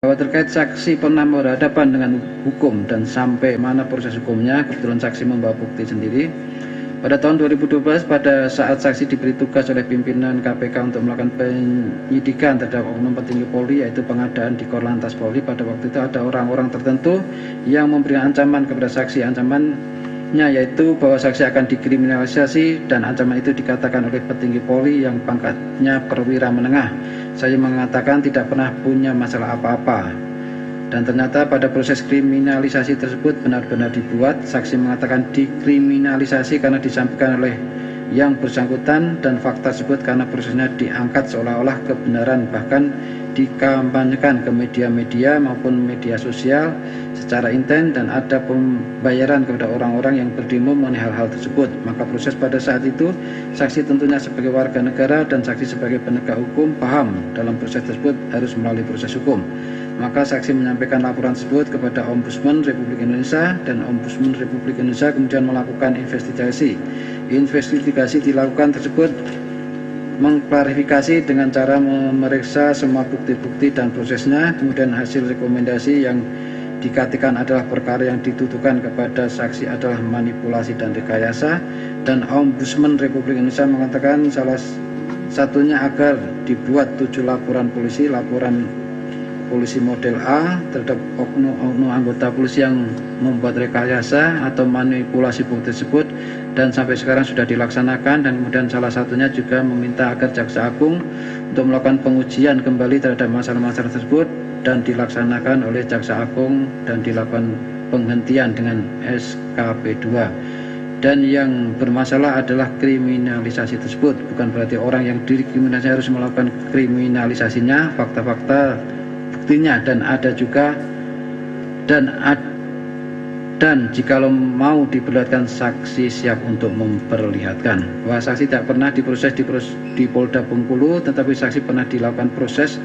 bahwa terkait saksi pernah berhadapan dengan hukum dan sampai mana proses hukumnya. Kebetulan saksi membawa bukti sendiri. Pada tahun 2012, pada saat saksi diberi tugas oleh pimpinan KPK untuk melakukan penyidikan terhadap oknum petinggi Polri, yaitu pengadaan di Korlantas Polri, pada waktu itu ada orang-orang tertentu yang memberi ancaman kepada saksi. Ancamannya yaitu bahwa saksi akan dikriminalisasi, dan ancaman itu dikatakan oleh petinggi Polri yang pangkatnya perwira menengah. Saya mengatakan tidak pernah punya masalah apa-apa, dan ternyata pada proses kriminalisasi tersebut benar-benar dibuat. Saksi mengatakan dikriminalisasi karena disampaikan oleh yang bersangkutan, dan fakta tersebut karena prosesnya diangkat seolah-olah kebenaran, bahkan dikampanyekan ke media-media maupun media sosial secara intens, dan ada pembayaran kepada orang-orang yang berdemo mengenai hal-hal tersebut. Maka proses pada saat itu, saksi tentunya sebagai warga negara dan saksi sebagai penegak hukum paham dalam proses tersebut harus melalui proses hukum. Maka saksi menyampaikan laporan tersebut kepada Ombudsman Republik Indonesia, dan Ombudsman Republik Indonesia kemudian melakukan investigasi. Investigasi dilakukan tersebut mengklarifikasi dengan cara memeriksa semua bukti-bukti dan prosesnya. Kemudian hasil rekomendasi yang dikatakan adalah perkara yang dituduhkan kepada saksi adalah manipulasi dan rekayasa, dan Ombudsman Republik Indonesia mengatakan salah satunya agar dibuat 7 laporan polisi model A terhadap oknum anggota polisi yang membuat rekayasa atau manipulasi bukti tersebut, dan sampai sekarang sudah dilaksanakan. Dan kemudian salah satunya juga meminta agar Jaksa Agung untuk melakukan pengujian kembali terhadap masalah-masalah tersebut, dan dilaksanakan oleh Jaksa Agung dan dilakukan penghentian dengan SKP 2. Dan yang bermasalah adalah kriminalisasi tersebut, bukan berarti orang yang dikriminalisasi harus melakukan kriminalisasinya. Fakta-fakta buktinya dan ada juga, dan jikalau mau diperlihatkan, saksi siap untuk memperlihatkan. Bahwa saksi tidak pernah diproses di Polda Bengkulu, tetapi saksi pernah dilakukan proses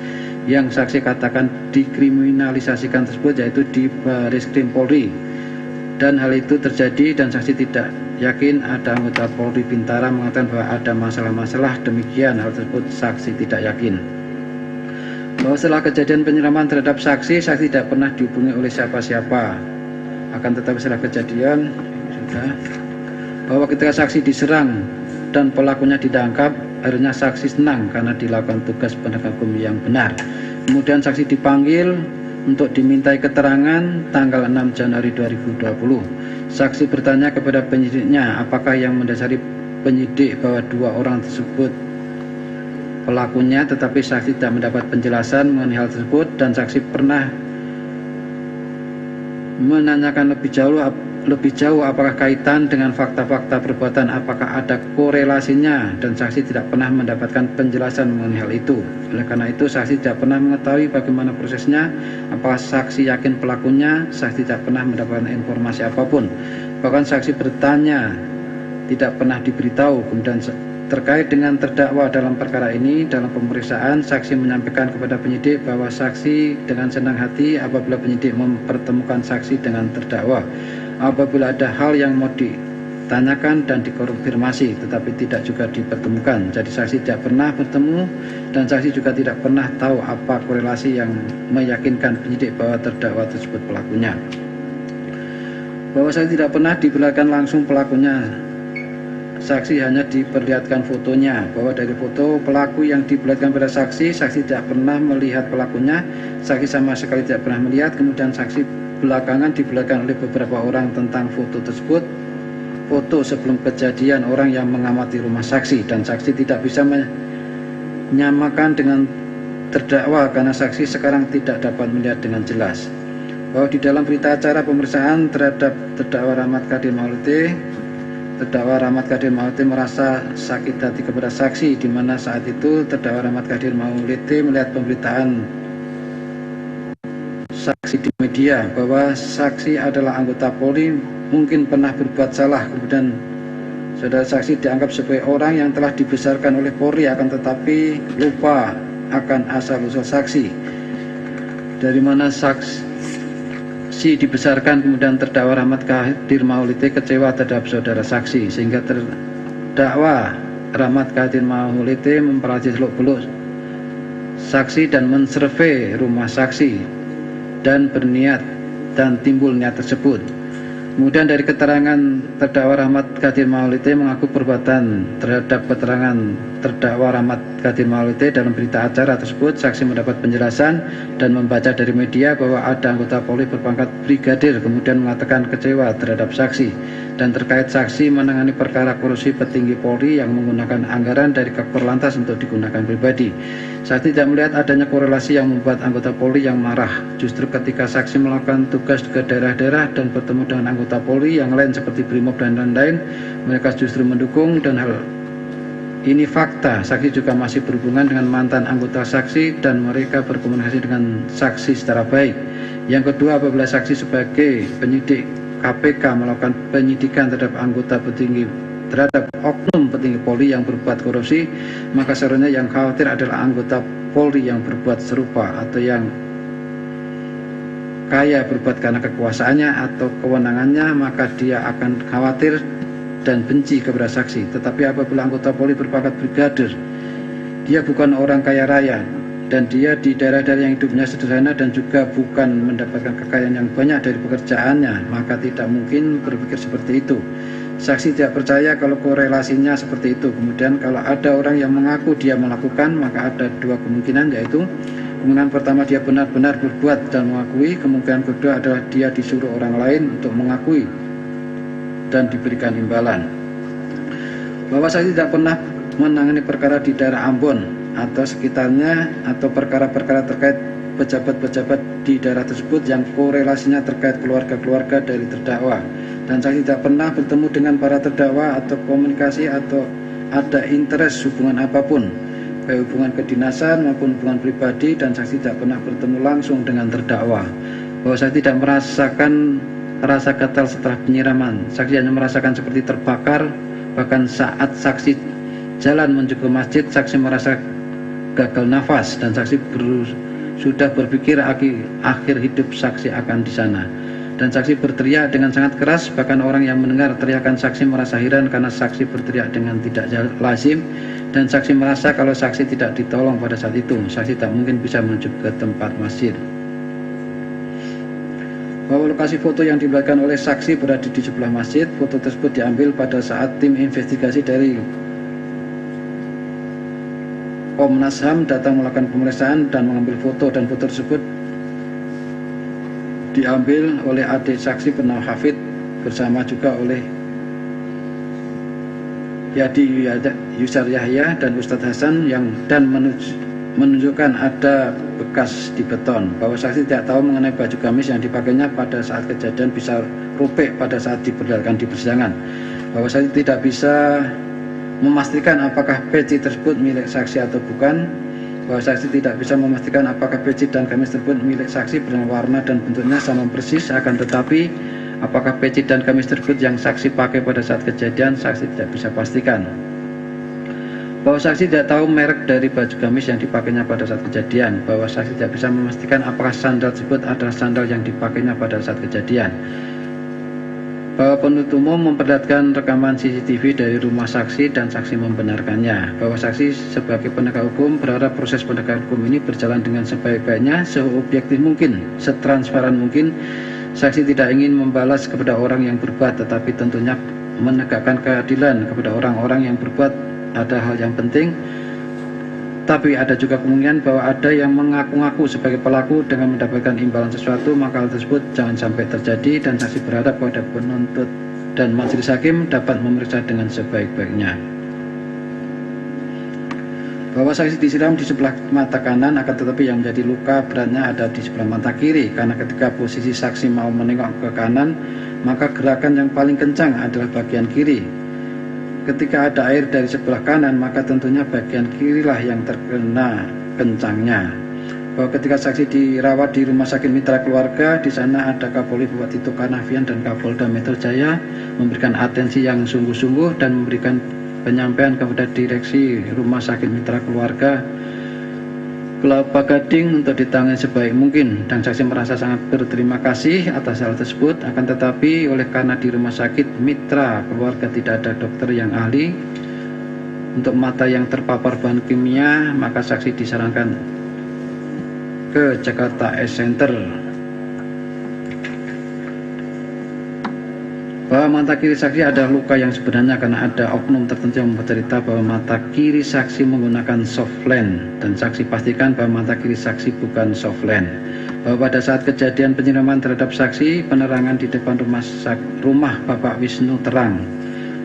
yang saksi katakan dikriminalisasikan tersebut, yaitu di Bareskrim Polri. Dan hal itu terjadi, dan saksi tidak yakin ada anggota Polri Bintara mengatakan bahwa ada masalah-masalah demikian. Hal tersebut saksi tidak yakin. Bahwa setelah kejadian penyiraman terhadap saksi tidak pernah dihubungi oleh siapa-siapa. Akan tetapi setelah kejadian bahwa ketika saksi diserang dan pelakunya ditangkap, akhirnya saksi senang karena dilakukan tugas penegak hukum yang benar. Kemudian saksi dipanggil untuk dimintai keterangan tanggal 6 Januari 2020. Saksi bertanya kepada penyidiknya apakah yang mendasari penyidik bahwa 2 orang tersebut pelakunya, tetapi saksi tidak mendapat penjelasan mengenai hal tersebut. Dan saksi pernah menanyakan lebih jauh apakah kaitan dengan fakta-fakta perbuatan, apakah ada korelasinya, dan saksi tidak pernah mendapatkan penjelasan mengenai hal itu. Oleh karena itu saksi tidak pernah mengetahui bagaimana prosesnya. Apakah saksi yakin pelakunya? Saksi tidak pernah mendapatkan informasi apapun. Bahkan saksi bertanya tidak pernah diberitahu. Kemudian terkait dengan terdakwa dalam perkara ini, dalam pemeriksaan saksi menyampaikan kepada penyidik bahwa saksi dengan senang hati apabila penyidik mempertemukan saksi dengan terdakwa apabila ada hal yang mau ditanyakan dan dikonfirmasi, tetapi tidak juga dipertemukan. Jadi saksi tidak pernah bertemu, dan saksi juga tidak pernah tahu apa korelasi yang meyakinkan penyidik bahwa terdakwa tersebut pelakunya. Bahwa saksi tidak pernah diperlihatkan langsung pelakunya, saksi hanya diperlihatkan fotonya. Bahwa dari foto pelaku yang diperlihatkan pada saksi tidak pernah melihat pelakunya. Saksi sama sekali tidak pernah melihat. Kemudian saksi belakangan diperlihatkan oleh beberapa orang tentang foto tersebut, foto sebelum kejadian orang yang mengamati rumah saksi, dan saksi tidak bisa menyamakan dengan terdakwa karena saksi sekarang tidak dapat melihat dengan jelas. Bahwa di dalam berita acara pemeriksaan terhadap terdakwa Rahmat Kadir Maulidi, terdakwa Rahmat Kadir Maulidi merasa sakit hati kepada saksi, di mana saat itu terdakwa Rahmat Kadir Maulidi melihat pemberitaan saksi di media bahwa saksi adalah anggota Polri, mungkin pernah berbuat salah. Kemudian saudara saksi dianggap sebagai orang yang telah dibesarkan oleh Polri, akan tetapi lupa akan asal-usul saksi, dari mana saksi dibesarkan. Kemudian terdakwa Rahmat Kadir Maulidi kecewa terhadap saudara saksi, sehingga terdakwa Rahmat Kadir Maulidi memperhatikan seluk-beluk saksi dan mensurvei rumah saksi. dan berniat dan timbul niat tersebut. Kemudian dari keterangan terdakwa Rahmat Qadir Maulidi mengaku perbuatan terhadap keterangan terdakwa Rahmat Qadir Maulidi dalam berita acara tersebut, saksi mendapat penjelasan dan membaca dari media bahwa ada anggota Polri berpangkat brigadir kemudian mengatakan kecewa terhadap saksi dan terkait saksi menangani perkara korupsi petinggi Polri yang menggunakan anggaran dari Kakor Lantas untuk digunakan pribadi. Saksi tidak melihat adanya korelasi yang membuat anggota Polri yang marah. Justru ketika saksi melakukan tugas ke daerah-daerah dan bertemu dengan anggota Polri yang lain seperti Brimob dan lain-lain, mereka justru mendukung, dan hal ini fakta. Saksi juga masih berhubungan dengan mantan anggota saksi dan mereka berkomunikasi dengan saksi secara baik. Yang kedua, apabila saksi sebagai penyidik KPK melakukan penyidikan terhadap anggota petinggi terhadap oknum petinggi Polri yang berbuat korupsi, maka seharusnya yang khawatir adalah anggota Polri yang berbuat serupa atau yang kaya berbuat karena kekuasaannya atau kewenangannya, maka dia akan khawatir dan benci kepada saksi. Tetapi apabila anggota Polri berpangkat brigadir, dia bukan orang kaya raya dan dia di daerah-daerah yang hidupnya sederhana dan juga bukan mendapatkan kekayaan yang banyak dari pekerjaannya, maka tidak mungkin berpikir seperti itu. Saksi tidak percaya kalau korelasinya seperti itu. Kemudian kalau ada orang yang mengaku dia melakukan, maka ada dua kemungkinan, yaitu kemungkinan pertama dia benar-benar berbuat dan mengakui, kemungkinan kedua adalah dia disuruh orang lain untuk mengakui dan diberikan imbalan. Bahwa saksi tidak pernah menangani perkara di daerah Ambon atau sekitarnya atau perkara-perkara terkait pejabat-pejabat di daerah tersebut yang korelasinya terkait keluarga-keluarga dari terdakwa, dan saksi tidak pernah bertemu dengan para terdakwa atau komunikasi atau ada interest hubungan apapun, baik hubungan kedinasan maupun hubungan pribadi, dan saksi tidak pernah bertemu langsung dengan terdakwa. Bahwa saksi tidak merasakan rasa gatal setelah penyiraman, saksi hanya merasakan seperti terbakar. Bahkan saat saksi jalan menuju ke masjid, saksi merasa gagal nafas dan saksi sudah berpikir akhir hidup saksi akan di sana. Dan saksi berteriak dengan sangat keras, bahkan orang yang mendengar teriakan saksi merasa heran karena saksi berteriak dengan tidak lazim, dan saksi merasa kalau saksi tidak ditolong pada saat itu, saksi tak mungkin bisa menuju ke tempat masjid. Bahwa lokasi foto yang diperlihatkan oleh saksi berada di sebelah masjid, foto tersebut diambil pada saat tim investigasi dari Komnas HAM datang melakukan pemeriksaan dan mengambil foto, dan foto tersebut diambil oleh adik saksi bernama Hafid bersama juga oleh Yadi Yusar Yahya dan Ustadz Hasan dan menunjukkan ada bekas di beton. Bahwa saksi tidak tahu mengenai baju gamis yang dipakainya pada saat kejadian bisa robek pada saat diperlihatkan di persidangan. Bahwa saksi tidak bisa memastikan apakah peci tersebut milik saksi atau bukan. Bahwa saksi tidak bisa memastikan apakah peci dan gamis tersebut milik saksi dengan warna dan bentuknya sama persis, akan tetapi apakah peci dan gamis tersebut yang saksi pakai pada saat kejadian, saksi tidak bisa pastikan. Bahwa saksi tidak tahu merek dari baju gamis yang dipakainya pada saat kejadian. Bahwa saksi tidak bisa memastikan apakah sandal tersebut adalah sandal yang dipakainya pada saat kejadian. Bahwa penuntut umum memperlihatkan rekaman CCTV dari rumah saksi dan saksi membenarkannya. Bahwa saksi sebagai penegak hukum berharap proses penegakan hukum ini berjalan dengan sebaik-baiknya, seobjektif mungkin, setransparan mungkin. Saksi tidak ingin membalas kepada orang yang berbuat, tetapi tentunya menegakkan keadilan kepada orang-orang yang berbuat ada hal yang penting. Tapi ada juga kemungkinan bahwa ada yang mengaku-ngaku sebagai pelaku dengan mendapatkan imbalan sesuatu, maka hal tersebut jangan sampai terjadi, dan saksi berharap pada penuntut dan majelis hakim dapat memeriksa dengan sebaik-baiknya. Bahwa saksi disiram di sebelah mata kanan, akan tetapi yang menjadi luka beratnya ada di sebelah mata kiri, karena ketika posisi saksi mau menengok ke kanan, maka gerakan yang paling kencang adalah bagian kiri. Ketika ada air dari sebelah kanan, maka tentunya bagian kirilah yang terkena kencangnya. Bahwa ketika saksi dirawat di Rumah Sakit Mitra Keluarga, di sana ada Kapolri Bapak Tito Karnavian dan Kapolda Metro Jaya memberikan atensi yang sungguh-sungguh dan memberikan penyampaian kepada direksi Rumah Sakit Mitra Keluarga Kelapa Gading untuk ditangani sebaik mungkin, dan saksi merasa sangat berterima kasih atas hal tersebut. Akan tetapi karena di Rumah Sakit Mitra Keluarga tidak ada dokter yang ahli untuk mata yang terpapar bahan kimia, maka saksi disarankan ke Jakarta Eye Center bahwa mata kiri saksi adalah luka yang sebenarnya karena ada oknum tertentu yang bercerita bahwa mata kiri saksi menggunakan softland, dan saksi pastikan bahwa mata kiri saksi bukan softland. Bahwa pada saat kejadian penyiraman terhadap saksi, penerangan di depan rumah Bapak Wisnu terang.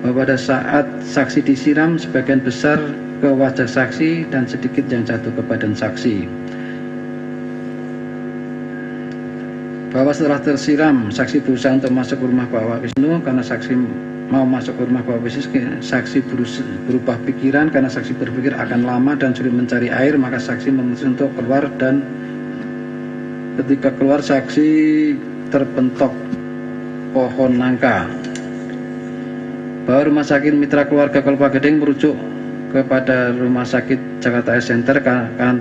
Bahwa pada saat saksi disiram, sebagian besar ke wajah saksi dan sedikit yang jatuh ke badan saksi. Bahwa setelah tersiram, saksi berusaha untuk masuk ke rumah Bapak Wisnu. Karena saksi mau masuk ke rumah Bapak Wisnu, saksi berubah pikiran karena saksi berpikir akan lama dan sulit mencari air, maka saksi memutuskan untuk keluar, dan ketika keluar saksi terpentok pohon nangka. Bahwa Rumah Sakit Mitra Keluarga Kelapa Gading merujuk kepada Rumah Sakit Jakarta Eye Center,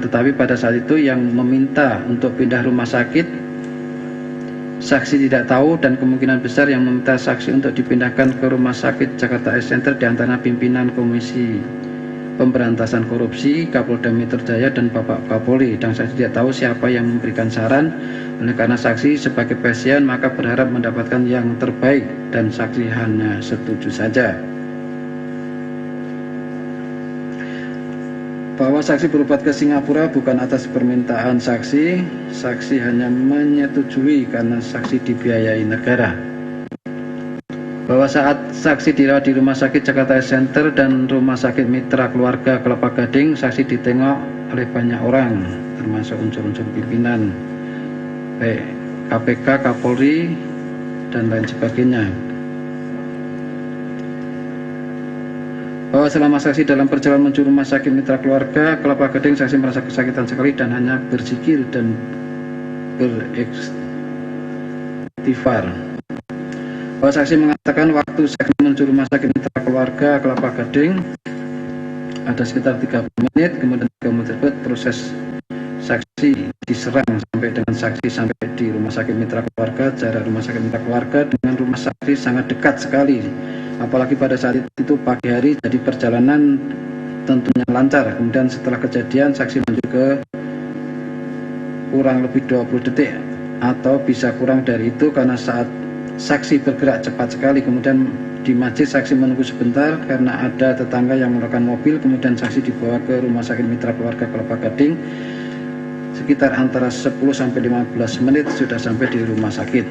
tetapi pada saat itu yang meminta untuk pindah rumah sakit saksi tidak tahu, dan kemungkinan besar yang meminta saksi untuk dipindahkan ke Rumah Sakit Jakarta Eye Center diantara pimpinan Komisi Pemberantasan Korupsi, Kapolda Metro Jaya, dan Bapak Kapolri, dan saksi tidak tahu siapa yang memberikan saran. Oleh karena saksi sebagai pasien maka berharap mendapatkan yang terbaik, dan saksi hanya setuju saja. Bahwa saksi berobat ke Singapura bukan atas permintaan saksi, saksi hanya menyetujui karena saksi dibiayai negara. Bahwa saat saksi dirawat di Rumah Sakit Jakarta Eye Center dan Rumah Sakit Mitra Keluarga Kelapa Gading, saksi ditengok oleh banyak orang, termasuk unsur-unsur pimpinan baik KPK, Kapolri, dan lain sebagainya. Bahwa selama saksi dalam perjalanan menuju Rumah Sakit Mitra Keluarga Kelapa Gading, saksi merasa kesakitan sekali dan hanya berzikir dan beristighfar. Bahwa saksi mengatakan waktu saksi menuju Rumah Sakit Mitra Keluarga Kelapa Gading ada sekitar 30 menit, kemudian 3 menit tersebut proses saksi diserang sampai dengan saksi sampai di Rumah Sakit Mitra Keluarga. Jarak Rumah Sakit Mitra Keluarga dengan rumah saksi sangat dekat sekali, apalagi pada saat itu pagi hari, jadi perjalanan tentunya lancar. Kemudian setelah kejadian saksi menuju ke kurang lebih 20 detik atau bisa kurang dari itu, karena saat saksi bergerak cepat sekali. Kemudian di masjid saksi menunggu sebentar karena ada tetangga yang menggunakan mobil, kemudian saksi dibawa ke Rumah Sakit Mitra Keluarga Kelapa Gading. Sekitar antara 10-15 menit sudah sampai di rumah sakit.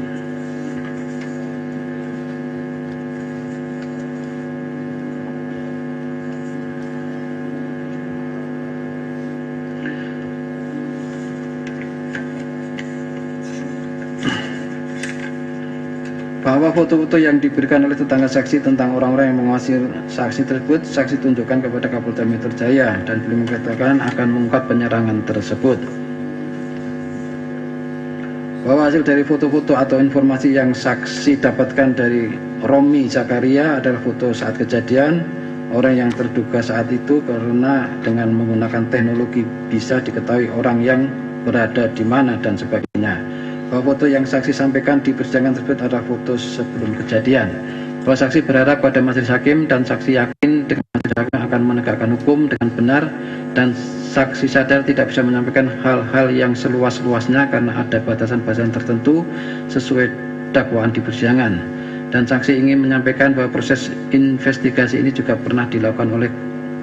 Bahwa foto-foto yang diberikan oleh tetangga saksi tentang orang-orang yang menguasai saksi tersebut, saksi tunjukkan kepada Kapolda Metro Jaya, dan beliau mengatakan akan mengungkap penyerangan tersebut. Bahwa hasil dari foto-foto atau informasi yang saksi dapatkan dari Romi Zakaria adalah foto saat kejadian, orang yang terduga saat itu, karena dengan menggunakan teknologi bisa diketahui orang yang berada di mana dan sebagainya. Bahwa foto yang saksi sampaikan di persidangan tersebut adalah foto sebelum kejadian. Bahwa saksi berharap pada majelis hakim dan saksi yakin dengan majelis hakim akan menegakkan hukum dengan benar, dan saksi sadar tidak bisa menyampaikan hal-hal yang seluas-luasnya karena ada batasan-batasan tertentu sesuai dakwaan di persidangan. Dan saksi ingin menyampaikan bahwa proses investigasi ini juga pernah dilakukan oleh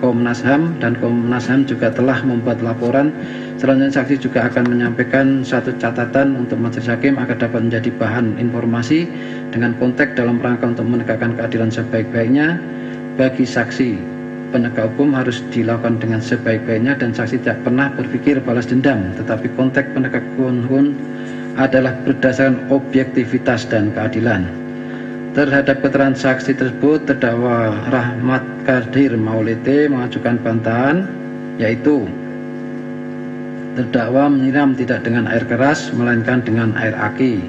Komnas HAM, dan Komnas HAM juga telah membuat laporan. Selanjutnya saksi juga akan menyampaikan satu catatan untuk majelis hakim agar dapat menjadi bahan informasi dengan konteks dalam rangka untuk menegakkan keadilan sebaik-baiknya. Bagi saksi, penegak hukum harus dilakukan dengan sebaik-baiknya, dan saksi tidak pernah berpikir balas dendam, tetapi konteks penegak hukum adalah berdasarkan objektivitas dan keadilan. Terhadap keterangan saksi tersebut, terdakwa Rahmat Kadir Maulete mengajukan bantahan, yaitu terdakwa menyiram tidak dengan air keras melainkan dengan air aki.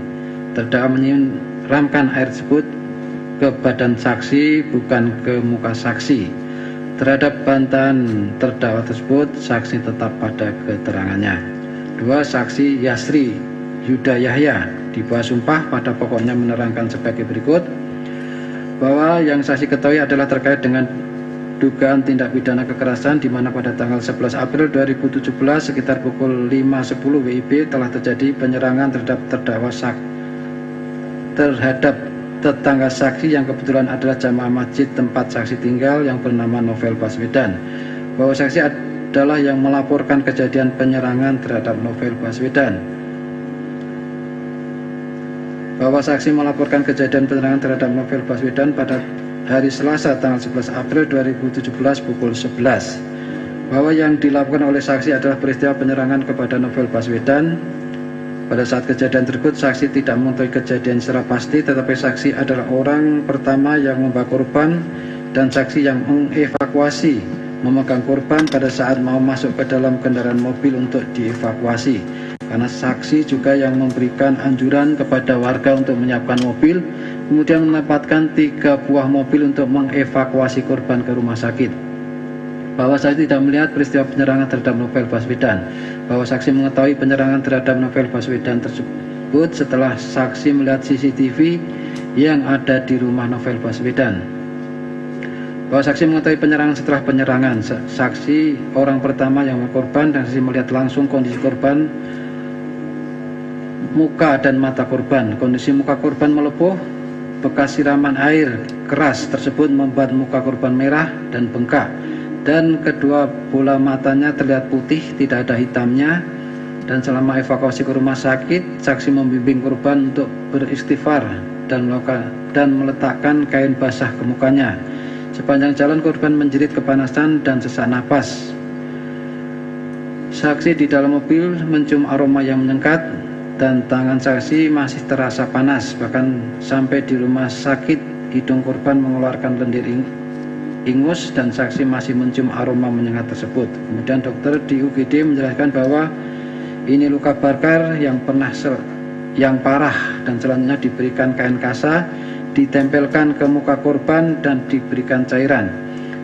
Terdakwa menyiramkan air tersebut ke badan saksi bukan ke muka saksi. Terhadap bantahan terdakwa tersebut, saksi tetap pada keterangannya. 2. Saksi Yasri Yuda Yahya di bawah sumpah pada pokoknya menerangkan sebagai berikut, bahwa yang saksi ketahui adalah terkait dengan dugaan tindak pidana kekerasan, di mana pada tanggal 11 April 2017 sekitar pukul 5.10 WIB telah terjadi penyerangan terhadap tetangga saksi yang kebetulan adalah jamaah masjid tempat saksi tinggal yang bernama Novel Baswedan, bahwa saksi adalah yang melaporkan kejadian penyerangan terhadap Novel Baswedan, bahwa saksi melaporkan kejadian penyerangan terhadap Novel Baswedan pada hari Selasa tanggal 11 April 2017 pukul 11, bahwa yang dilakukan oleh saksi adalah peristiwa penyerangan kepada Novel Baswedan. Pada saat kejadian tersebut, saksi tidak mengetahui kejadian secara pasti, tetapi saksi adalah orang pertama yang membawa korban dan saksi yang mengevakuasi, memegang korban pada saat mau masuk ke dalam kendaraan mobil untuk dievakuasi. Karena saksi juga yang memberikan anjuran kepada warga untuk menyiapkan mobil, kemudian menempatkan 3 buah mobil untuk mengevakuasi korban ke rumah sakit. Bahwa saksi tidak melihat peristiwa penyerangan terhadap Novel Baswedan, bahwa saksi mengetahui penyerangan terhadap Novel Baswedan tersebut setelah saksi melihat CCTV yang ada di rumah Novel Baswedan. Bahwa saksi mengetahui penyerangan setelah penyerangan, saksi orang pertama yang korban dan saksi melihat langsung kondisi korban, muka dan mata korban. Kondisi muka korban melepuh, bekas siraman air keras tersebut membuat muka korban merah dan bengkak, dan kedua bola matanya terlihat putih, tidak ada hitamnya. Dan selama evakuasi ke rumah sakit, saksi membimbing korban untuk beristighfar dan meletakkan kain basah ke mukanya. Sepanjang jalan korban menjerit kepanasan dan sesak napas. Saksi di dalam mobil mencium aroma yang menyengat dan tangan saksi masih terasa panas. Bahkan sampai di rumah sakit, hidung korban mengeluarkan lendir ingus dan saksi masih mencium aroma menyengat tersebut. Kemudian dokter di UGD menjelaskan bahwa ini luka bakar yang parah dan selanjutnya diberikan kain kasa, ditempelkan ke muka korban dan diberikan cairan.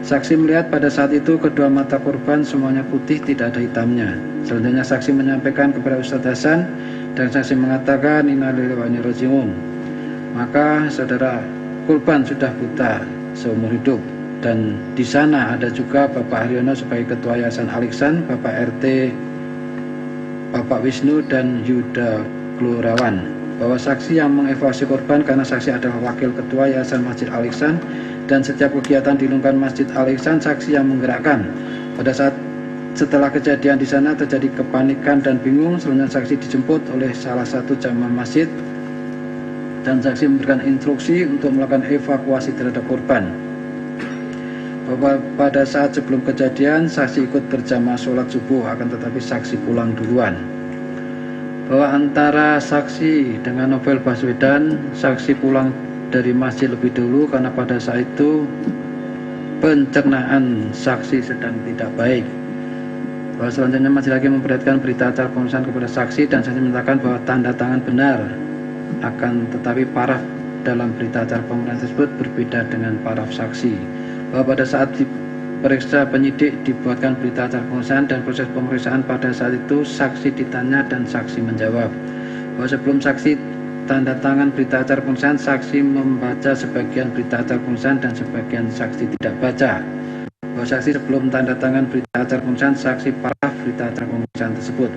Saksi melihat pada saat itu kedua mata korban semuanya putih, tidak ada hitamnya. Selanjutnya saksi menyampaikan kepada Ustadz Hasan dan saksi mengatakan innalillahi wa inna ilaihi raji'un. Maka saudara korban sudah buta seumur hidup. Dan di sana ada juga Bapak Haryono sebagai Ketua Yayasan Al-Ihsan, Bapak RT Bapak Wisnu dan Yuda Glurawan. Bahwa saksi yang mengevakuasi korban karena saksi adalah Wakil Ketua Yayasan Masjid Al-Ihsan dan setiap kegiatan di lingkungan Masjid Al-Ihsan saksi yang menggerakkan. Pada saat setelah kejadian di sana terjadi kepanikan dan bingung, selanjutnya saksi dijemput oleh salah satu jamaah masjid dan saksi memberikan instruksi untuk melakukan evakuasi terhadap korban. Bahwa pada saat sebelum kejadian saksi ikut berjamaah sholat subuh, akan tetapi saksi pulang duluan. Bahwa antara saksi dengan Novel Baswedan, saksi pulang dari masjid lebih dulu karena pada saat itu pencernaan saksi sedang tidak baik. Bahwa selanjutnya masih lagi memperlihatkan berita acara pemeriksaan kepada saksi dan saksi menyatakan bahwa tanda tangan benar, akan tetapi paraf dalam berita acara pemeriksaan tersebut berbeda dengan paraf saksi. Bahwa pada saat diperiksa penyidik dibuatkan berita acara pemeriksaan dan proses pemeriksaan pada saat itu saksi ditanya dan saksi menjawab. Bahwa sebelum saksi tanda tangan berita acara pemeriksaan, saksi membaca sebagian berita acara pemeriksaan dan sebagian saksi tidak baca. Bahwa saksi sebelum tanda tangan berita acara pemeriksaan, saksi paraf berita acara pemeriksaan tersebut.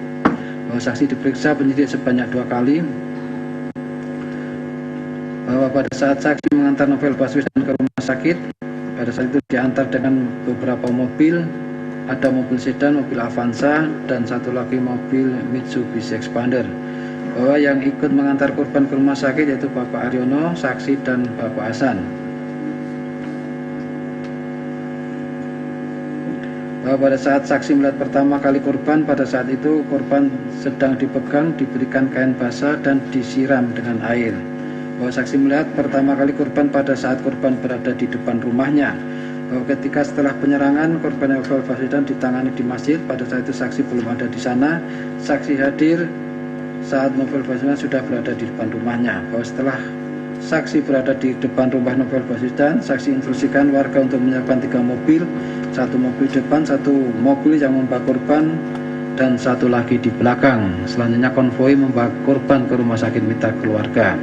Bahwa saksi diperiksa penyidik sebanyak 2 kali. Bahwa pada saat saksi mengantar Novel Baswedan ke rumah sakit, pada saat itu diantar dengan beberapa mobil, ada mobil sedan, mobil Avanza, dan satu lagi mobil Mitsubishi Expander. Bahwa yang ikut mengantar korban ke rumah sakit yaitu Bapak Haryono, saksi, dan Bapak Hasan. Bahwa pada saat saksi melihat pertama kali korban, pada saat itu korban sedang dipegang, diberikan kain basah, dan disiram dengan air. Bahwa saksi melihat pertama kali korban pada saat korban berada di depan rumahnya. Bahwa ketika setelah penyerangan korban Novel Baswedan ditangani di masjid, pada saat itu saksi belum ada di sana. Saksi hadir saat Novel Baswedan sudah berada di depan rumahnya. Bahwa setelah saksi berada di depan rumah Novel Baswedan, saksi instruksikan warga untuk menyiapkan 3 mobil, 1 mobil depan, 1 mobil yang membawa korban, dan 1 lagi di belakang. Selanjutnya konvoi membawa korban ke rumah sakit Mitra Keluarga.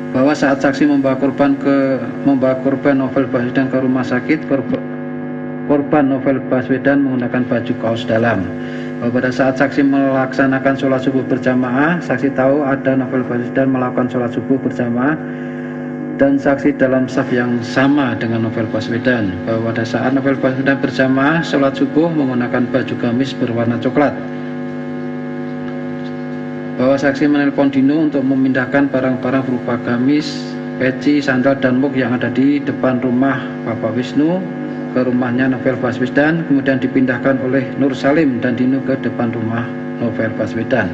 Bahwa saat saksi membawa korban Novel Baswedan ke rumah sakit, korban Novel Baswedan menggunakan baju kaos dalam. bahwa pada saat saksi melaksanakan sholat subuh berjamaah, saksi tahu ada Novel Baswedan melakukan sholat subuh berjamaah dan saksi dalam saf yang sama dengan Novel Baswedan, bahwa pada saat Novel Baswedan berjamaah sholat subuh menggunakan baju gamis berwarna coklat, bahwa saksi menelpon Dino untuk memindahkan barang-barang berupa gamis, peci, sandal, dan muk yang ada di depan rumah Bapak Wisnu ke rumahnya Novel Baswedan, kemudian dipindahkan oleh Nur Salim dan Dino ke depan rumah Novel Baswedan.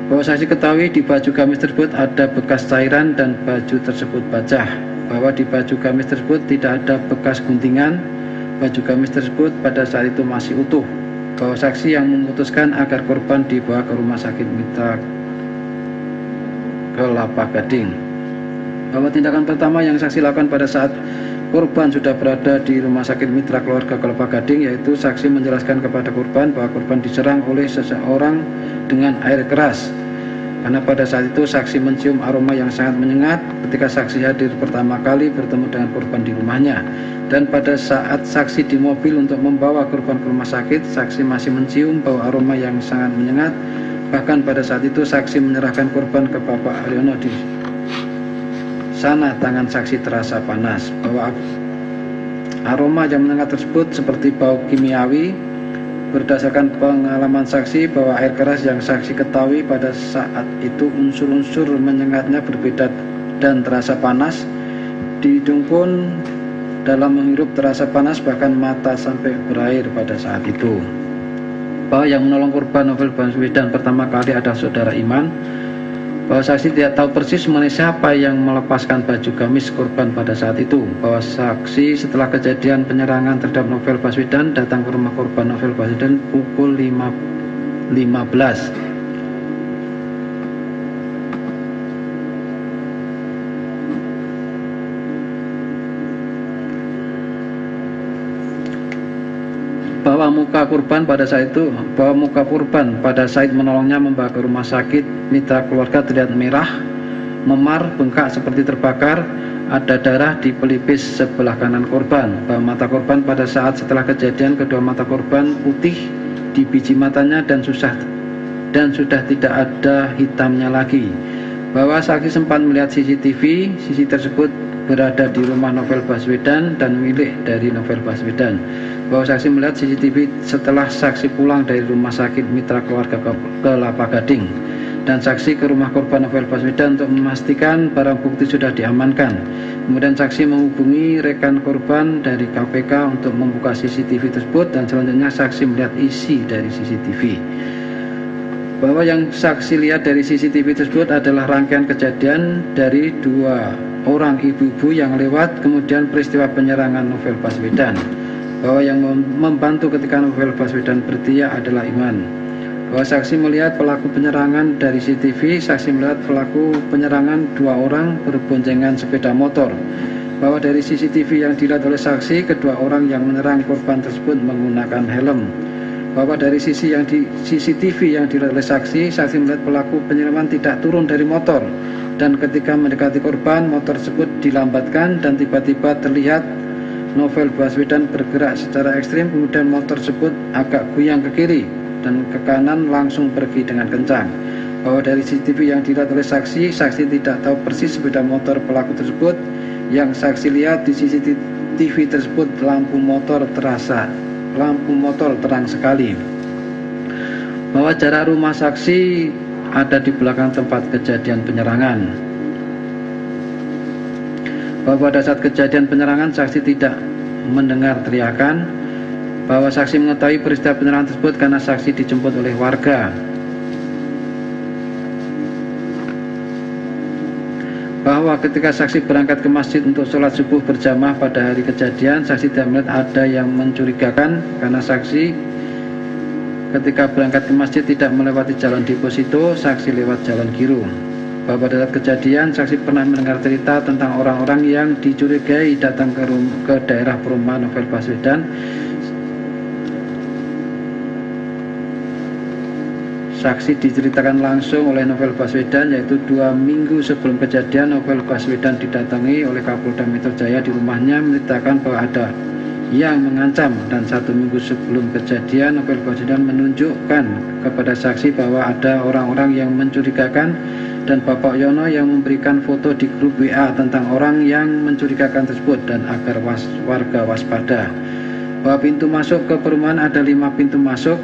Bahwa saksi ketahui di baju gamis tersebut ada bekas cairan dan baju tersebut pecah, bahwa di baju gamis tersebut tidak ada bekas guntingan, baju gamis tersebut pada saat itu masih utuh, bahwa saksi yang memutuskan agar korban dibawa ke rumah sakit Mitra Kelapa Gading, bahwa tindakan pertama yang saksi lakukan pada saat korban sudah berada di rumah sakit Mitra Keluarga Kelapa Gading, yaitu saksi menjelaskan kepada korban bahwa korban diserang oleh seseorang dengan air keras, karena pada saat itu saksi mencium aroma yang sangat menyengat ketika saksi hadir pertama kali bertemu dengan korban di rumahnya, dan pada saat saksi di mobil untuk membawa korban ke rumah sakit, saksi masih mencium bau aroma yang sangat menyengat. Bahkan pada saat itu saksi menyerahkan korban ke Bapak Haryono. Di sana tangan saksi terasa panas, bahwa aroma yang menyengat tersebut seperti bau kimiawi. Berdasarkan pengalaman saksi, bahwa air keras yang saksi ketahui pada saat itu unsur-unsur menyengatnya berbeda dan terasa panas. Di hidung pun dalam menghirup terasa panas, bahkan mata sampai berair pada saat itu. Bahwa yang menolong korban Novel Baswedan pertama kali adalah saudara Iman, bahwa saksi tidak tahu persis mengenai siapa yang melepaskan baju gamis korban pada saat itu, bahwa saksi setelah kejadian penyerangan terhadap Novel Baswedan datang ke rumah korban Novel Baswedan pukul 5.15. bahwa muka korban pada saat menolongnya membawa ke rumah sakit Mitra Keluarga terlihat merah, memar, bengkak seperti terbakar, ada darah di pelipis sebelah kanan korban, bahwa mata korban pada saat setelah kejadian kedua mata korban putih di biji matanya dan sudah tidak ada hitamnya lagi, bahwa saksi sempat melihat CCTV tersebut berada di rumah Novel Baswedan dan milik dari Novel Baswedan, bahwa saksi melihat CCTV setelah saksi pulang dari rumah sakit Mitra Keluarga Kelapa Gading, dan saksi ke rumah korban Novel Baswedan untuk memastikan barang bukti sudah diamankan. Kemudian saksi menghubungi rekan korban dari KPK untuk membuka CCTV tersebut, dan selanjutnya saksi melihat isi dari CCTV. Bahwa yang saksi lihat dari CCTV tersebut adalah rangkaian kejadian dari dua orang ibu-ibu yang lewat, kemudian peristiwa penyerangan Novel Baswedan, bahwa yang membantu ketika Novel Baswedan berteriak adalah Iman, bahwa saksi melihat pelaku penyerangan dari CCTV, saksi melihat pelaku penyerangan dua orang berboncengan sepeda motor, bahwa dari CCTV yang dilihat oleh saksi kedua orang yang menyerang korban tersebut menggunakan helm, bahwa dari CCTV yang dilihat oleh saksi melihat pelaku penyerangan tidak turun dari motor, dan ketika mendekati korban motor tersebut dilambatkan dan tiba-tiba terlihat Novel Baswedan bergerak secara ekstrim, kemudian motor tersebut agak goyang ke kiri dan ke kanan langsung pergi dengan kencang, bahwa dari CCTV yang dilihat oleh saksi tidak tahu persis sepeda motor pelaku tersebut. Yang saksi lihat di CCTV tersebut lampu motor terang sekali, bahwa jarak rumah saksi ada di belakang tempat kejadian penyerangan, bahwa pada saat kejadian penyerangan saksi tidak mendengar teriakan, bahwa saksi mengetahui peristiwa penyerangan tersebut karena saksi dijemput oleh warga, bahwa ketika saksi berangkat ke masjid untuk sholat subuh berjamaah pada hari kejadian, saksi tidak melihat ada yang mencurigakan karena saksi ketika berangkat ke masjid tidak melewati jalan deposito, saksi lewat jalan Giro, bahwa pada saat kejadian saksi pernah mendengar cerita tentang orang-orang yang dicurigai datang ke daerah perumahan Novel Baswedan. Saksi diceritakan langsung oleh Novel Baswedan, yaitu 2 minggu sebelum kejadian Novel Baswedan didatangi oleh Kapolda Metro Jaya di rumahnya, menceritakan bahwa ada yang mengancam, dan 1 minggu sebelum kejadian Novel Baswedan menunjukkan kepada saksi bahwa ada orang-orang yang mencurigakan dan Bapak Yono yang memberikan foto di grup WA tentang orang yang mencurigakan tersebut, dan agar warga waspada bahwa pintu masuk ke perumahan ada 5 pintu masuk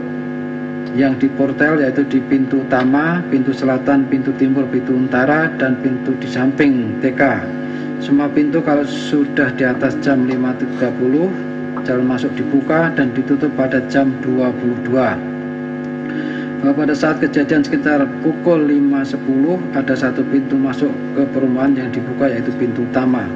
yang diportel, yaitu di pintu utama, pintu selatan, pintu timur, pintu utara, dan pintu di samping TK. Semua pintu kalau sudah di atas jam 5.30 jalan masuk dibuka dan ditutup pada jam 22. Bahwa pada saat kejadian sekitar pukul 5.10 ada 1 pintu masuk ke perumahan yang dibuka, yaitu pintu utama.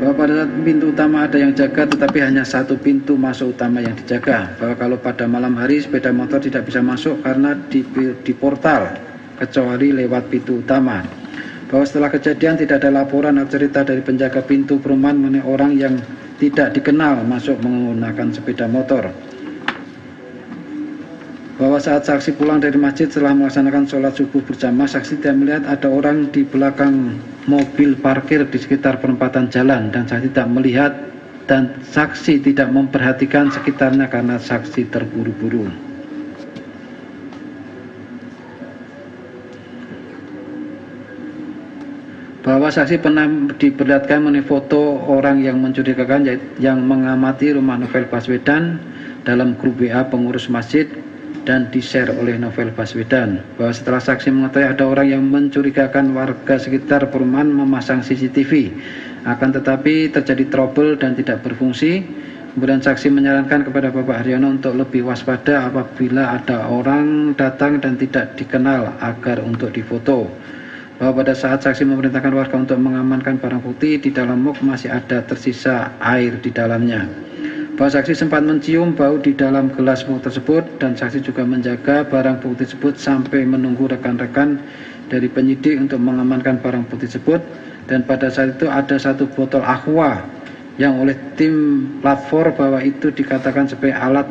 Bahwa pada saat pintu utama ada yang jaga, tetapi hanya 1 pintu masuk utama yang dijaga. Bahwa kalau pada malam hari sepeda motor tidak bisa masuk karena di portal kecuali lewat pintu utama. Bahwa setelah kejadian tidak ada laporan atau cerita dari penjaga pintu perumahan mengenai orang yang tidak dikenal masuk menggunakan sepeda motor. Bahwa saat saksi pulang dari masjid setelah melaksanakan sholat subuh berjamaah, saksi tidak melihat ada orang di belakang mobil parkir di sekitar perempatan jalan, dan saksi tidak melihat dan saksi tidak memperhatikan sekitarnya karena saksi terburu-buru. Bahwa saksi pernah diperlihatkan mengenai foto orang yang mencurigakan yang mengamati rumah Novel Baswedan dalam grup WA pengurus masjid dan di-share oleh Novel Baswedan. Bahwa setelah saksi mengetahui ada orang yang mencurigakan, warga sekitar perumahan memasang CCTV, akan tetapi terjadi trouble dan tidak berfungsi. Kemudian saksi menyarankan kepada Bapak Haryono untuk lebih waspada apabila ada orang datang dan tidak dikenal agar untuk difoto. Bahwa pada saat saksi memerintahkan warga untuk mengamankan barang bukti, di dalam muk masih ada tersisa air di dalamnya. Bahwa saksi sempat mencium bau di dalam gelas muk tersebut, dan saksi juga menjaga barang bukti tersebut sampai menunggu rekan-rekan dari penyidik untuk mengamankan barang bukti tersebut. Dan pada saat itu ada 1 botol aqua yang oleh tim lapor bahwa itu dikatakan sebagai alat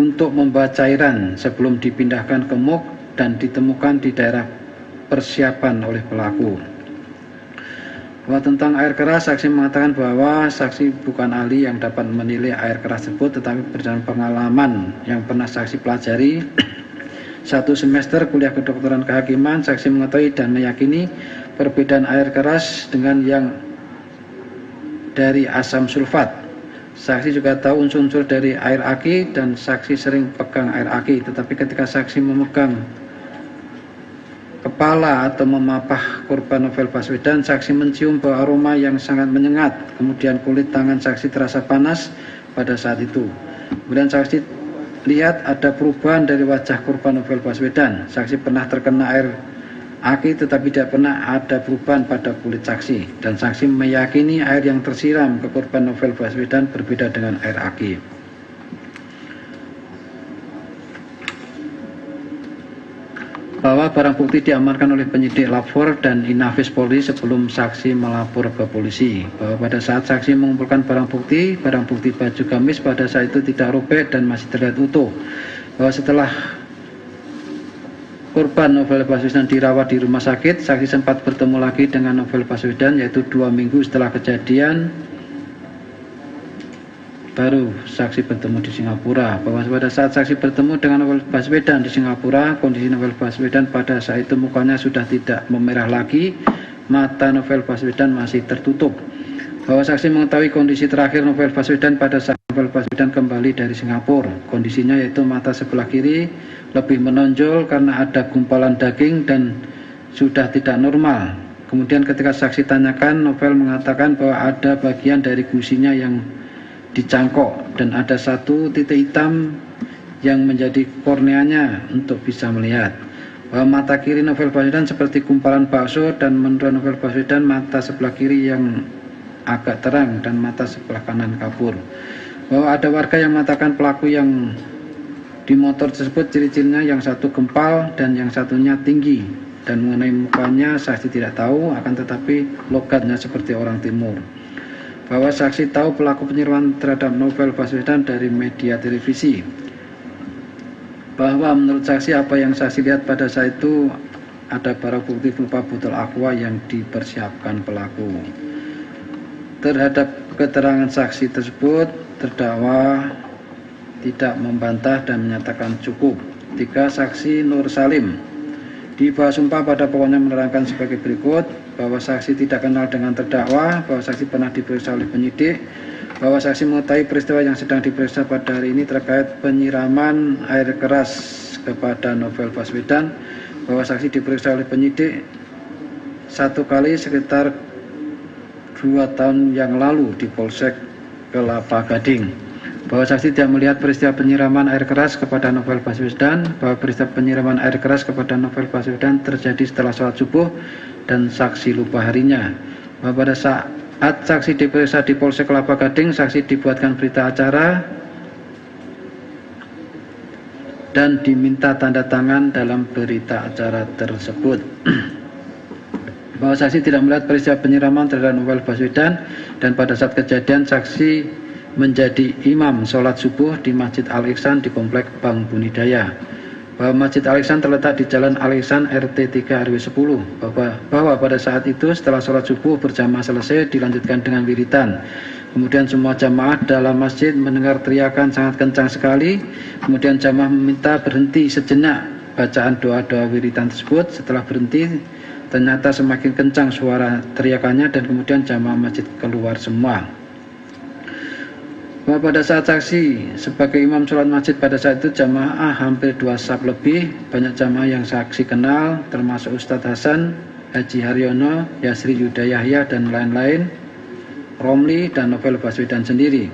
untuk membawa cairan sebelum dipindahkan ke muk dan ditemukan di daerah persiapan oleh pelaku. Bahwa tentang air keras, saksi mengatakan bahwa saksi bukan ahli yang dapat menilai air keras tersebut, tetapi berdasarkan pengalaman yang pernah saksi pelajari 1 semester kuliah kedokteran kehakiman, saksi mengetahui dan meyakini perbedaan air keras dengan yang dari asam sulfat. Saksi juga tahu unsur-unsur dari air aki, dan saksi sering pegang air aki, tetapi ketika saksi memegang kepala atau memapah korban Novel Baswedan, saksi mencium bau aroma yang sangat menyengat. Kemudian kulit tangan saksi terasa panas pada saat itu. Kemudian saksi lihat ada perubahan dari wajah korban Novel Baswedan. Saksi pernah terkena air aki, tetapi tidak pernah ada perubahan pada kulit saksi. Dan saksi meyakini air yang tersiram ke korban Novel Baswedan berbeda dengan air aki. Bahwa barang bukti diamankan oleh penyidik lapor dan Inafis Polri sebelum saksi melapor ke polisi. Bahwa pada saat saksi mengumpulkan barang bukti baju gamis pada saat itu tidak robek dan masih terlihat utuh. Bahwa setelah korban Novel Baswedan dirawat di rumah sakit, saksi sempat bertemu lagi dengan Novel Baswedan, yaitu 2 minggu setelah kejadian baru saksi bertemu di Singapura. Bahwa pada saat saksi bertemu dengan Novel Baswedan di Singapura, kondisi Novel Baswedan pada saat itu mukanya sudah tidak memerah lagi, mata Novel Baswedan masih tertutup. Bahwa saksi mengetahui kondisi terakhir Novel Baswedan pada saat Novel Baswedan kembali dari Singapura. Kondisinya yaitu mata sebelah kiri lebih menonjol karena ada gumpalan daging dan sudah tidak normal. Kemudian ketika saksi tanyakan, Novel mengatakan bahwa ada bagian dari gusinya yang dicangkok dan ada 1 titik hitam yang menjadi korneanya untuk bisa melihat. Bahwa mata kiri Novel Baswedan seperti gumpalan bakso, dan menurut Novel Baswedan mata sebelah kiri yang agak terang dan mata sebelah kanan kabur. Bahwa ada warga yang mengatakan pelaku yang di motor tersebut ciri-cirinya yang 1 gempal dan yang satunya tinggi, dan mengenai mukanya saksi tidak tahu, akan tetapi logatnya seperti orang timur. Bahwa saksi tahu pelaku penyerangan terhadap Novel Baswedan dari media televisi. Bahwa menurut saksi apa yang saksi lihat pada saat itu ada barang bukti berupa botol aqua yang dipersiapkan pelaku. Terhadap keterangan saksi tersebut, terdakwa tidak membantah dan menyatakan cukup. 3. Saksi Nur Salim di bawah sumpah pada pokoknya menerangkan sebagai berikut, bahwa saksi tidak kenal dengan terdakwa, bahwa saksi pernah diperiksa oleh penyidik, bahwa saksi mengetahui peristiwa yang sedang diperiksa pada hari ini terkait penyiraman air keras kepada Novel Baswedan, bahwa saksi diperiksa oleh penyidik 1 kali sekitar 2 tahun yang lalu di Polsek Kelapa Gading, bahwa saksi tidak melihat peristiwa penyiraman air keras kepada Novel Baswedan, bahwa peristiwa penyiraman air keras kepada Novel Baswedan terjadi setelah sholat subuh dan saksi lupa harinya, bahwa pada saat saksi diperiksa di Polsek Kelapa Gading, saksi dibuatkan berita acara dan diminta tanda tangan dalam berita acara tersebut. Bahwa saksi tidak melihat peristiwa penyiraman terhadap Novel Baswedan, dan pada saat kejadian saksi menjadi imam sholat subuh di Masjid Al-Ihsan di Komplek Bank Bunidaya, bahwa Masjid Al-Ihsan terletak di Jalan Al-Ihsan RT 3 RW 10, bahwa pada saat itu setelah sholat subuh berjamaah selesai dilanjutkan dengan wiritan, kemudian semua jamaah dalam masjid mendengar teriakan sangat kencang sekali, kemudian jamaah meminta berhenti sejenak bacaan doa-doa wiritan tersebut. Setelah berhenti ternyata semakin kencang suara teriakannya dan kemudian jamaah masjid keluar semua. Bahwa pada saat saksi sebagai imam sholat masjid pada saat itu jamaah hampir 2 saf lebih, banyak jamaah yang saksi kenal termasuk Ustadz Hasan, Haji Haryono, Yasri Yuda Yahya dan lain-lain, Romli dan Novel Baswedan sendiri.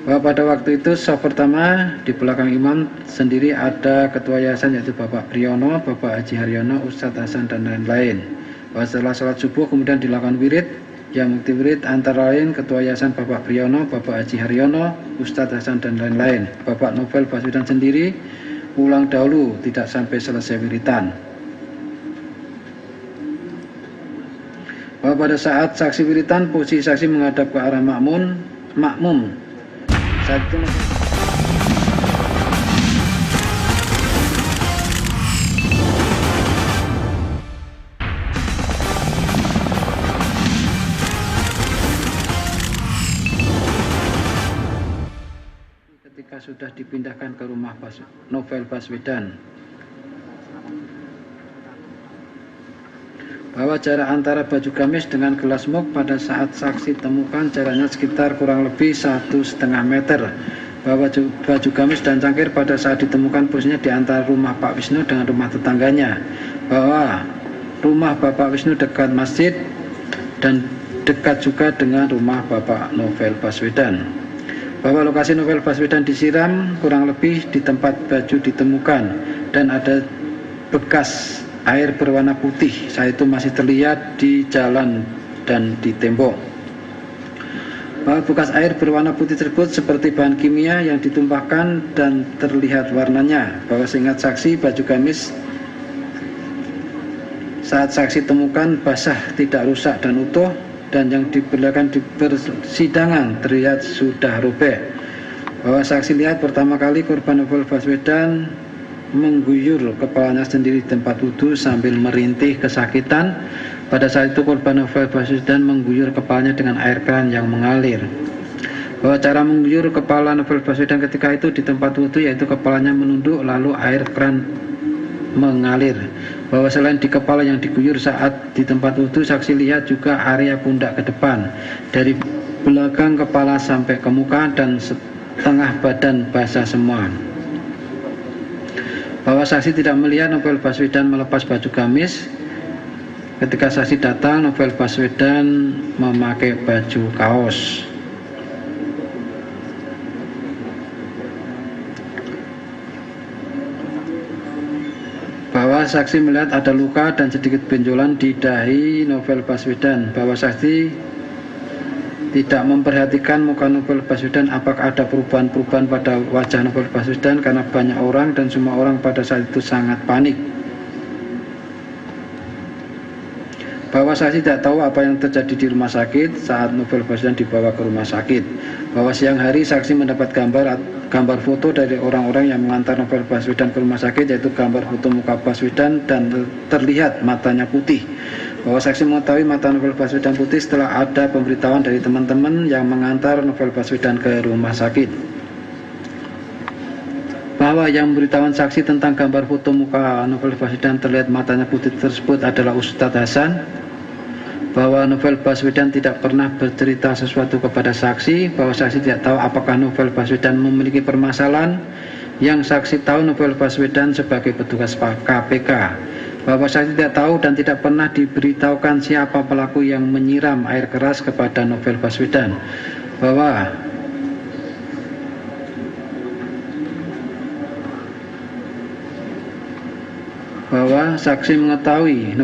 Bahwa pada waktu itu saf pertama di belakang imam sendiri ada ketua yayasan yaitu Bapak Priyono, Bapak Haji Haryono, Ustadz Hasan dan lain-lain. Bahwa setelah sholat subuh kemudian dilakukan wirid, yang mengikuti wirid antara lain ketua yayasan Bapak Priyono, Bapak Haji Haryono, Ustadz Hasan dan lain-lain. Bapak Novel Baswedan sendiri pulang dahulu tidak sampai selesai wiritan. Bahwa pada saat saksi wiritan posisi saksi menghadap ke arah makmum. Saat itu ketika sudah dipindahkan ke rumah Novel Baswedan, bahwa jarak antara baju gamis dengan gelas muk pada saat saksi temukan jaraknya sekitar kurang lebih 1,5 meter, bahwa baju gamis dan cangkir pada saat ditemukan posisinya di antara rumah Pak Wisnu dengan rumah tetangganya, bahwa rumah Bapak Wisnu dekat masjid dan dekat juga dengan rumah Bapak Novel Baswedan, bahwa lokasi Novel Baswedan disiram kurang lebih di tempat baju ditemukan dan ada bekas air berwarna putih saat itu masih terlihat di jalan dan di tembok. Bahwa bekas air berwarna putih tersebut seperti bahan kimia yang ditumpahkan dan terlihat warnanya. Bahwa seingat saksi baju gamis saat saksi temukan basah, tidak rusak dan utuh, dan yang diperlihatkan di persidangan terlihat sudah robek. Bahwa saksi lihat pertama kali korban Novel Baswedan mengguyur kepalanya sendiri di tempat wudhu sambil merintih kesakitan. Pada saat itu korban Novel Baswedan mengguyur kepalanya dengan air keran yang mengalir. Bahwa cara mengguyur kepala Novel Baswedan ketika itu di tempat wudhu yaitu kepalanya menunduk lalu air keran mengalir. Bahwa selain di kepala yang diguyur saat di tempat wudhu, saksi lihat juga area pundak ke depan, dari belakang kepala sampai ke muka dan setengah badan basah semua. Bahwa saksi tidak melihat Novel Baswedan melepas baju gamis. Ketika saksi datang, Novel Baswedan memakai baju kaos. Bahwa saksi melihat ada luka dan sedikit benjolan di dahi Novel Baswedan. Bahwa saksi tidak memperhatikan muka Novel Baswedan apakah ada perubahan-perubahan pada wajah Novel Baswedan karena banyak orang dan semua orang pada saat itu sangat panik. Bahwa saksi tidak tahu apa yang terjadi di rumah sakit saat Novel Baswedan dibawa ke rumah sakit. Bahwa siang hari saksi mendapat gambar foto dari orang-orang yang mengantar Novel Baswedan ke rumah sakit, yaitu gambar foto muka Baswedan dan terlihat matanya putih. bahwa saksi mengetahui mata novel Baswedan putih setelah ada pemberitahuan dari teman-teman yang mengantar novel Baswedan ke rumah sakit. Bahwa yang memberitahuan saksi tentang gambar foto muka novel Baswedan terlihat matanya putih tersebut adalah Ustadz Hasan. Bahwa novel Baswedan tidak pernah bercerita sesuatu kepada saksi, bahwa saksi tidak tahu apakah novel Baswedan memiliki permasalahan. Yang saksi tahu novel Baswedan sebagai petugas KPK, bahwa saksi tidak tahu dan tidak pernah diberitahukan siapa pelaku yang menyiram air keras kepada novel Baswedan, bahwa saksi mengetahui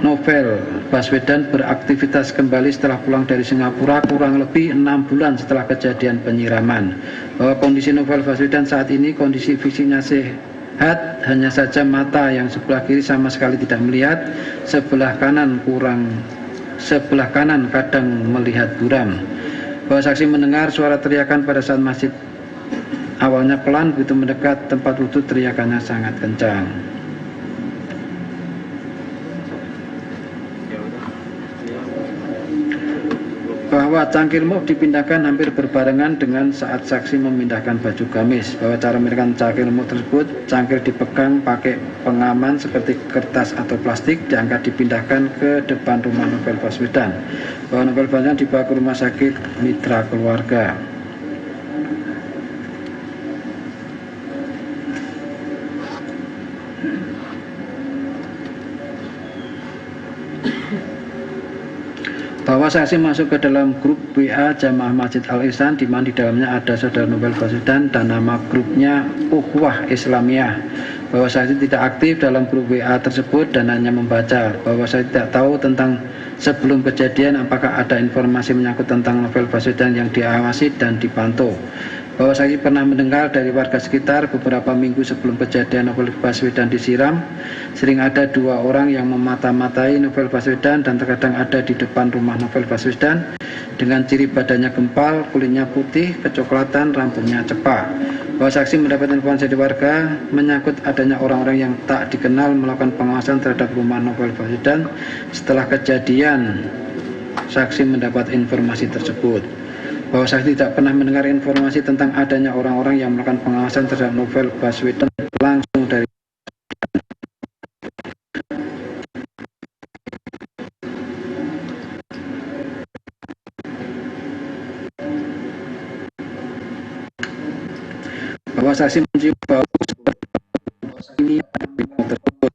novel Baswedan beraktivitas kembali setelah pulang dari Singapura kurang lebih 6 bulan setelah kejadian penyiraman, bahwa kondisi novel Baswedan saat ini kondisi fisiknya sehat, hanya saja mata yang sebelah kiri sama sekali tidak melihat, sebelah kanan kadang melihat buram, bahwa saksi mendengar suara teriakan pada saat masjid awalnya pelan, begitu mendekat tempat wudhu teriakannya sangat kencang. Bahwa cangkir muk dipindahkan hampir berbarengan dengan saat saksi memindahkan baju gamis, bahwa cara memindahkan cangkir muk tersebut, cangkir dipegang pakai pengaman seperti kertas atau plastik, diangkat dipindahkan ke depan rumah novel Baswedan, bahwa novel Baswedan dibawa ke rumah sakit mitra keluarga. Bahwa saksi masuk ke dalam grup WA Jamaah Masjid Al-Ihsan, di mana di dalamnya ada saudara novel Baswedan dan nama grupnya Ukhuwah Islamiyah, bahwa saksi tidak aktif dalam grup WA tersebut dan hanya membaca, bahwa saksi tidak tahu tentang sebelum kejadian apakah ada informasi menyangkut tentang novel Baswedan yang diawasi dan dipantau, bahwa saksi pernah mendengar dari warga sekitar beberapa minggu sebelum kejadian novel Baswedan disiram, sering ada 2 orang yang memata-matai novel Baswedan dan terkadang ada di depan rumah novel Baswedan dengan ciri badannya gempal, kulitnya putih, kecoklatan, rambutnya cepak. Bahwa saksi mendapat informasi dari warga menyangkut adanya orang-orang yang tak dikenal melakukan pengawasan terhadap rumah novel Baswedan. Setelah kejadian, saksi mendapat informasi tersebut. Bahwa saksi tidak pernah mendengar informasi tentang adanya orang-orang yang melakukan pengawasan terhadap novel Baswedan langsung dari bahwa saksi mencium bau ini tersebut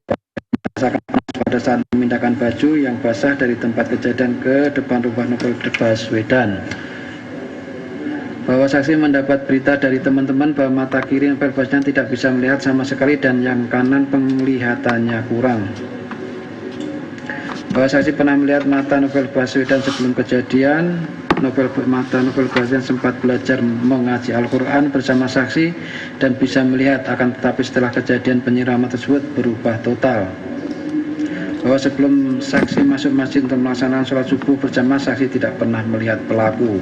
pada saat memindahkan baju yang basah dari tempat kejadian ke depan rumah novel Baswedan. Bahwa saksi mendapat berita dari teman-teman bahwa mata kiri novel Baswedan tidak bisa melihat sama sekali dan yang kanan penglihatannya kurang. Bahwa saksi pernah melihat mata novel Baswedan sebelum kejadian. Mata novel Baswedan sempat belajar mengaji Al-Quran bersama saksi dan bisa melihat, akan tetapi setelah kejadian penyiraman tersebut berubah total. Bahwa sebelum saksi masuk masjid untuk melaksanakan sholat subuh berjamaah, saksi tidak pernah melihat pelaku.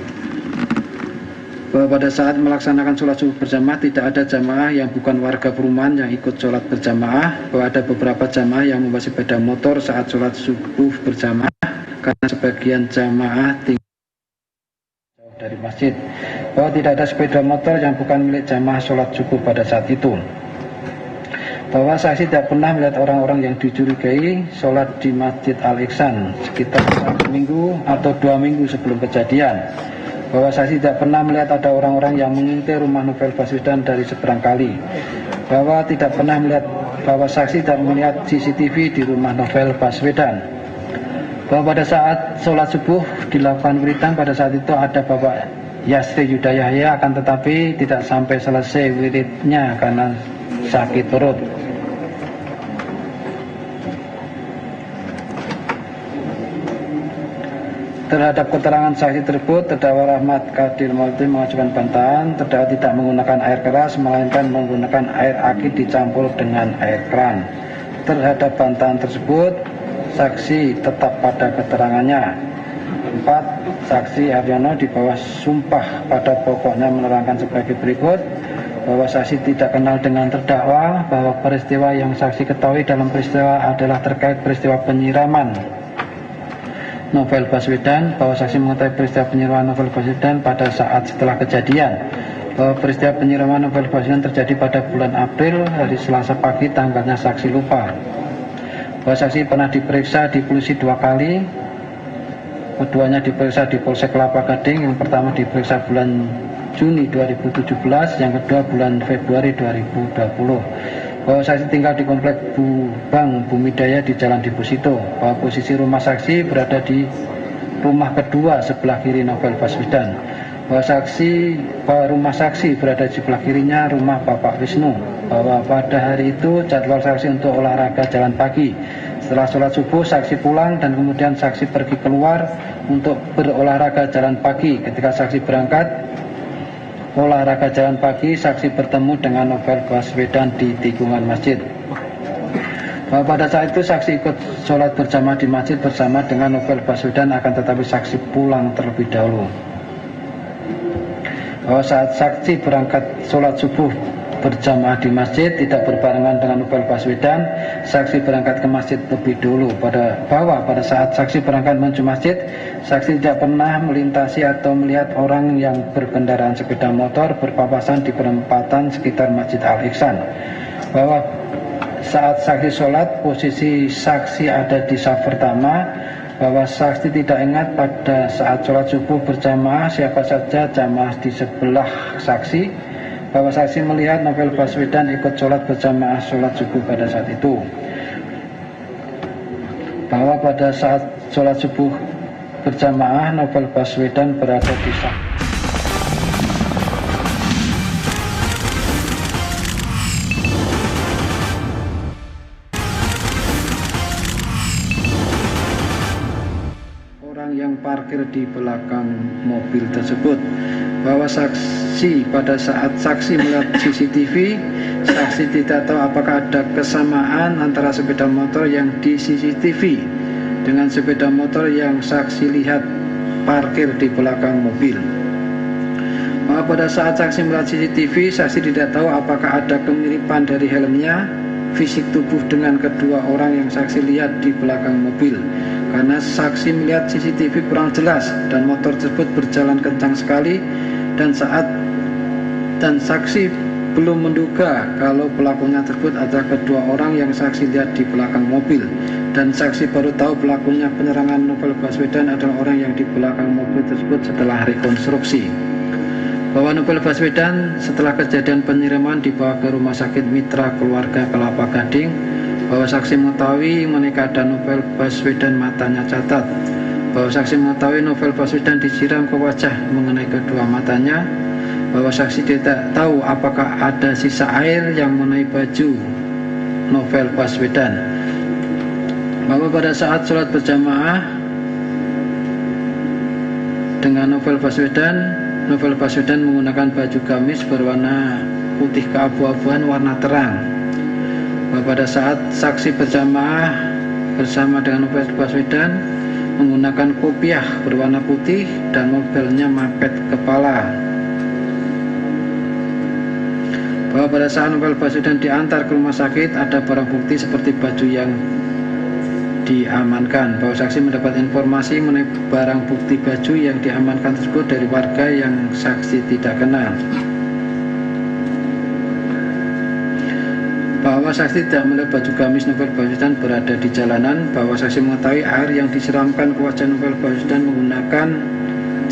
Bahwa pada saat melaksanakan sholat subuh berjamaah tidak ada jamaah yang bukan warga perumahan yang ikut sholat berjamaah, bahwa ada beberapa jamaah yang membawa sepeda motor saat sholat subuh berjamaah karena sebagian jamaah tinggal dari masjid, bahwa tidak ada sepeda motor yang bukan milik jamaah sholat subuh pada saat itu. Bahwa saksi tidak pernah melihat orang-orang yang dicurigai sholat di Masjid Al-Ihsan sekitar 1 minggu atau 2 minggu sebelum kejadian. Bahwa saksi tidak pernah melihat ada orang-orang yang mengintai rumah novel Baswedan dari seberang kali. Bahwa saksi tidak melihat CCTV di rumah novel Baswedan. Bahwa pada saat sholat subuh dilakukan wiridan, pada saat itu ada Bapak Yasri Yuda Yahya, akan tetapi tidak sampai selesai wiridnya karena sakit perut. Terhadap keterangan saksi tersebut, terdakwa Rahmat Kadir Maulidi mengajukan bantahan. Terdakwa tidak menggunakan air keras, melainkan menggunakan air aki dicampur dengan air keran. Terhadap bantahan tersebut, saksi tetap pada keterangannya. 4. Saksi Aryono di bawah sumpah pada pokoknya menerangkan sebagai berikut, bahwa saksi tidak kenal dengan terdakwa, bahwa peristiwa yang saksi ketahui dalam peristiwa adalah terkait peristiwa penyiraman Novel Baswedan, bahwa saksi mengetahui peristiwa penyiraman Novel Baswedan pada saat setelah kejadian, bahwa peristiwa penyiraman Novel Baswedan terjadi pada bulan April, hari Selasa pagi, tanggalnya saksi lupa. Bahwa saksi pernah diperiksa di polisi 2 kali, keduanya diperiksa di Polsek Kelapa Gading. Yang pertama diperiksa bulan Juni 2017, yang kedua bulan Februari 2020. Bahwa saksi tinggal di komplek Bank Bumidaya di Jalan Deposito. Bahwa posisi rumah saksi berada di rumah kedua sebelah kiri Novel Baswedan. Bahwa rumah saksi berada di sebelah kirinya rumah Bapak Wisnu. Bahwa pada hari itu jadwal saksi untuk olahraga jalan pagi. Setelah sholat subuh, saksi pulang dan kemudian saksi pergi keluar untuk berolahraga jalan pagi. Ketika saksi berangkat olahraga jalan pagi, saksi bertemu dengan Novel Baswedan di tikungan masjid. Bahwa pada saat itu saksi ikut sholat berjamaah di masjid bersama dengan Novel Baswedan, akan tetapi saksi pulang terlebih dahulu. Bahwa saat saksi berangkat sholat subuh berjamaah di masjid tidak berbarengan dengan Novel Baswedan, saksi berangkat ke masjid lebih dulu. Bahwa pada saat saksi berangkat menuju masjid, saksi tidak pernah melintasi atau melihat orang yang berkendaraan sepeda motor berpapasan di perempatan sekitar Masjid Al-Ihsan. Bahwa saat saksi sholat, posisi saksi ada di saf pertama. Bahwa saksi tidak ingat pada saat sholat subuh berjamaah siapa saja jamaah di sebelah saksi. Bahwa saksi melihat Novel Baswedan ikut sholat berjamaah sholat subuh pada saat itu. Bahwa pada saat sholat subuh berjamaah Novel Baswedan berada di saf. Orang yang parkir di belakang mobil tersebut. Bahwa saksi pada saat saksi melihat CCTV, saksi tidak tahu apakah ada kesamaan antara sepeda motor yang di CCTV dengan sepeda motor yang saksi lihat parkir di belakang mobil. Bahwa pada saat saksi melihat CCTV, saksi tidak tahu apakah ada kemiripan dari helmnya, fisik tubuh dengan kedua orang yang saksi lihat di belakang mobil. Karena saksi melihat CCTV kurang jelas dan motor tersebut berjalan kencang sekali, dan saksi belum menduga kalau pelakunya tersebut adalah kedua orang yang saksi lihat di belakang mobil, dan saksi baru tahu pelakunya penyerangan Novel Baswedan adalah orang yang di belakang mobil tersebut setelah rekonstruksi. Bahwa Novel Baswedan setelah kejadian penyiraman dibawa ke Rumah Sakit Mitra Keluarga Kelapa Gading. Bahwa saksi mengetahui mengenai keadaan Novel Baswedan matanya catat. Bahwa saksi mengetahui Novel Baswedan disiram ke wajah mengenai kedua matanya. Bahwa saksi tidak tahu apakah ada sisa air yang mengenai baju Novel Baswedan. Bahwa pada saat sholat berjamaah dengan Novel Baswedan menggunakan baju gamis berwarna putih keabu-abuan warna terang. Bahwa pada saat saksi berjamaah bersama dengan Novel Baswedan menggunakan kopiah berwarna putih dan mobilnya mapet kepala. Bahwa pada saat Novel Baswedan diantar ke rumah sakit ada barang bukti seperti baju yang diamankan. Bahwa saksi mendapat informasi mengenai barang bukti baju yang diamankan tersebut dari warga yang saksi tidak kenal. Bahwa saksi tidak melihat baju gamis Novel Baswedan berada di jalanan. Bahwa saksi mengetahui air yang disiramkan ke wajah Novel Baswedan menggunakan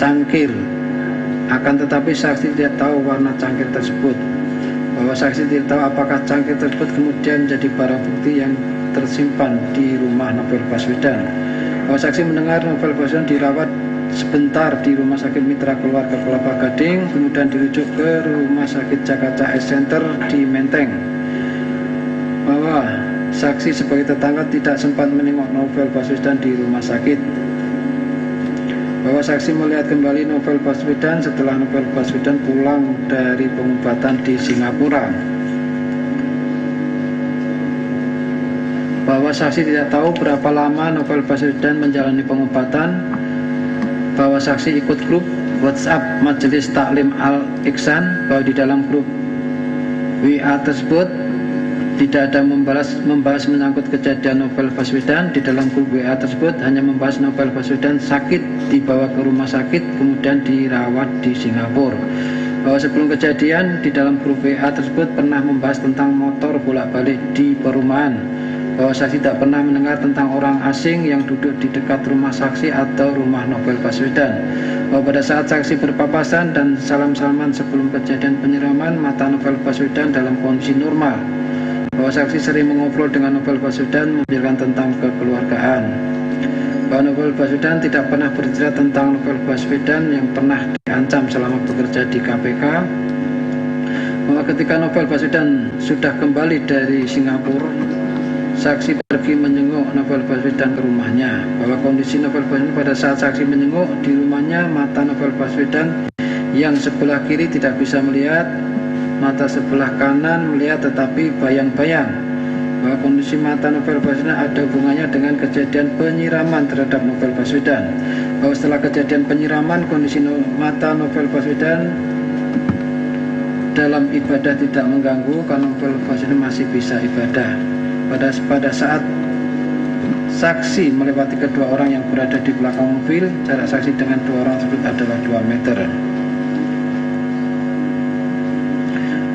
cangkir, akan tetapi saksi tidak tahu warna cangkir tersebut. Bahwa saksi tidak tahu apakah cangkir tersebut kemudian menjadi barang bukti yang tersimpan di rumah Novel Baswedan. Bahwa saksi mendengar Novel Baswedan dirawat sebentar di Rumah Sakit Mitra Keluarga Kelapa Gading, kemudian dirujuk ke Rumah Sakit Jakarta Eye Center di Menteng. Bahwa saksi sebagai tetangga tidak sempat menengok Novel Baswedan di rumah sakit. Bahwa saksi melihat kembali Novel Baswedan setelah Novel Baswedan pulang dari pengobatan di Singapura. Bahwa saksi tidak tahu berapa lama Novel Baswedan menjalani pengobatan. Bahwa saksi ikut grup WhatsApp Majelis Taklim Al-Ihsan. Bahwa di dalam grup WA tersebut Tidak ada membahas menyangkut kejadian Novel Baswedan. Di dalam grup WA tersebut hanya membahas Novel Baswedan sakit, dibawa ke rumah sakit, kemudian dirawat di Singapura. Bahwa sebelum kejadian di dalam grup WA tersebut pernah membahas tentang motor bolak-balik di perumahan. Bahwa saksi tidak pernah mendengar tentang orang asing yang duduk di dekat rumah saksi atau rumah Novel Baswedan. Bahwa pada saat saksi berpapasan dan salam-salaman sebelum kejadian penyiraman, mata Novel Baswedan dalam kondisi normal. Bahwa saksi sering mengobrol dengan Novel Baswedan membicarakan tentang kekeluargaan. Bahwa Novel Baswedan tidak pernah bercerita tentang Novel Baswedan yang pernah diancam selama bekerja di KPK. Bahwa ketika Novel Baswedan sudah kembali dari Singapura, saksi pergi menjenguk Novel Baswedan ke rumahnya. Bahwa kondisi Novel Baswedan pada saat saksi menjenguk di rumahnya, mata Novel Baswedan yang sebelah kiri tidak bisa melihat, mata sebelah kanan melihat tetapi bayang-bayang. Bahwa kondisi mata Novel Baswedan ada hubungannya dengan kejadian penyiraman terhadap Novel Baswedan. Bahwa setelah kejadian penyiraman, kondisi mata Novel Baswedan dalam ibadah tidak mengganggu karena Novel Baswedan masih bisa ibadah. Pada saat saksi melewati kedua orang yang berada di belakang mobil, jarak saksi dengan dua orang tersebut adalah 2 meter.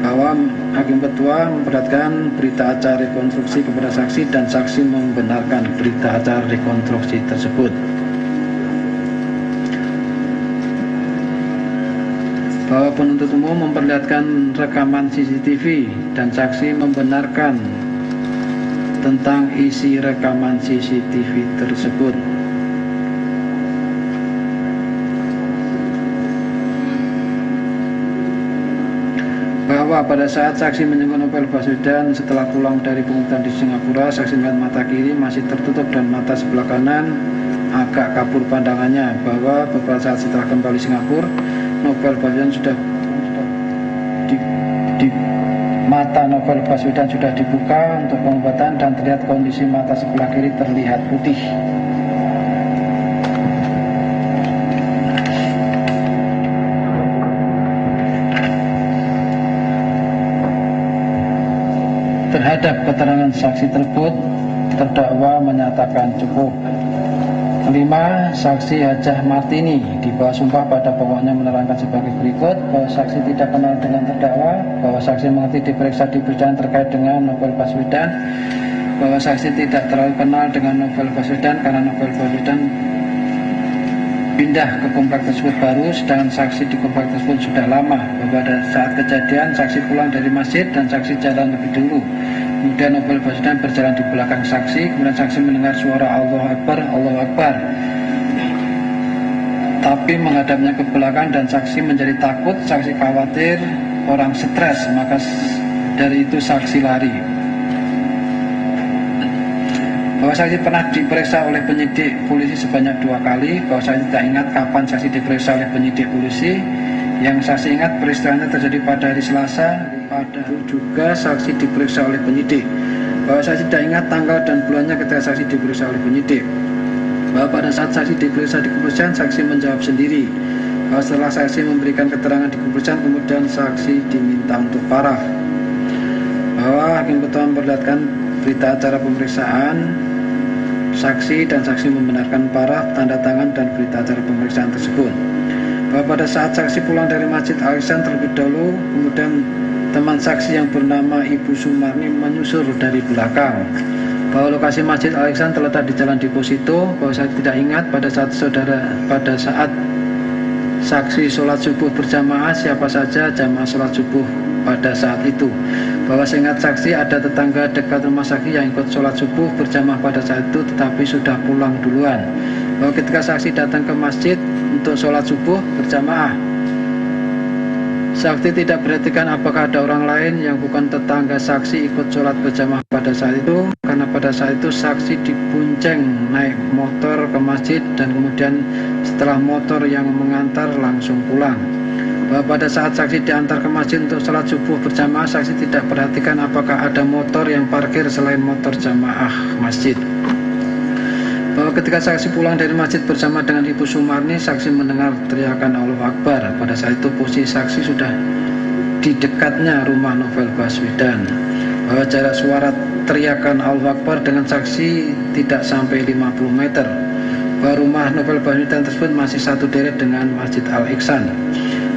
Bahwa Hakim Ketua memperlihatkan berita acara rekonstruksi kepada saksi dan saksi membenarkan berita acara rekonstruksi tersebut. Bahwa penuntut umum memperlihatkan rekaman CCTV dan saksi membenarkan tentang isi rekaman CCTV tersebut. Bahwa pada saat saksi menjenguk Novel Baswedan setelah pulang dari penguntitan di Singapura, saksi melihat mata kiri masih tertutup dan mata sebelah kanan agak kabur pandangannya. Bahwa beberapa saat setelah kembali Singapura, Novel Baswedan sudah mata Novel Baswedan sudah dibuka untuk pengobatan dan terlihat kondisi mata sebelah kiri terlihat putih. Terhadap keterangan saksi tersebut, terdakwa menyatakan cukup. 5. Saksi Hajah Martini di bawah sumpah pada pokoknya menerangkan sebagai berikut: bahwa saksi tidak kenal dengan terdakwa, bahwa saksi mengerti diperiksa di persidangan terkait dengan Novel Baswedan, bahwa saksi tidak terlalu kenal dengan Novel Baswedan karena Novel Baswedan pindah ke komplek tersebut baru, sedangkan saksi di komplek tersebut sudah lama. Bahwa pada saat kejadian saksi pulang dari masjid dan saksi jalan lebih dulu. Kemudian Novel Baswedan berjalan di belakang saksi, kemudian saksi mendengar suara Allahu Akbar, Allahu Akbar. Tapi menghadapnya ke belakang dan saksi menjadi takut, saksi khawatir orang stres, maka dari itu saksi lari. Bahwa saksi pernah diperiksa oleh penyidik polisi sebanyak 2 kali, bahwa saksi tidak ingat kapan saksi diperiksa oleh penyidik polisi. Yang saksi ingat peristiwanya terjadi pada hari Selasa, pada juga saksi diperiksa oleh penyidik. Bahwa saksi tidak ingat tanggal dan bulannya ketika saksi diperiksa oleh penyidik. Bahwa pada saat saksi diperiksa di kepolisian, saksi menjawab sendiri. Bahwa setelah saksi memberikan keterangan di kepolisian, kemudian saksi diminta untuk paraf. Bahwa Hakim Ketua memperlihatkan berita acara pemeriksaan saksi dan saksi membenarkan paraf, tanda tangan dan berita acara pemeriksaan tersebut. Bahwa pada saat saksi pulang dari Masjid Al-Ihsan terlebih dahulu, kemudian teman saksi yang bernama Ibu Sumarni menyusul dari belakang. Bahwa lokasi Masjid Al-Ihsan terletak di Jalan Deposito. Bahwa saya tidak ingat pada saat saksi sholat subuh berjamaah siapa saja jamaah sholat subuh pada saat itu. Bahwa seingat saksi ada tetangga dekat rumah saksi yang ikut sholat subuh berjamaah pada saat itu tetapi sudah pulang duluan. Bahwa ketika saksi datang ke masjid untuk sholat subuh berjamaah, saksi tidak perhatikan apakah ada orang lain yang bukan tetangga saksi ikut sholat berjamaah pada saat itu, karena pada saat itu saksi dibonceng naik motor ke masjid dan kemudian setelah motor yang mengantar langsung pulang. Bahwa pada saat saksi diantar ke masjid untuk sholat subuh berjamaah, saksi tidak perhatikan apakah ada motor yang parkir selain motor jamaah masjid. Bahwa ketika saksi pulang dari masjid bersama dengan Ibu Sumarni, saksi mendengar teriakan Allahu Akbar. Pada saat itu posisi saksi sudah di dekatnya rumah Novel Baswedan. bahwa jarak suara teriakan Allahu Akbar dengan saksi tidak sampai 50 meter, bahwa rumah Novel Baswedan tersebut masih satu deret dengan Masjid Al-Ihsan,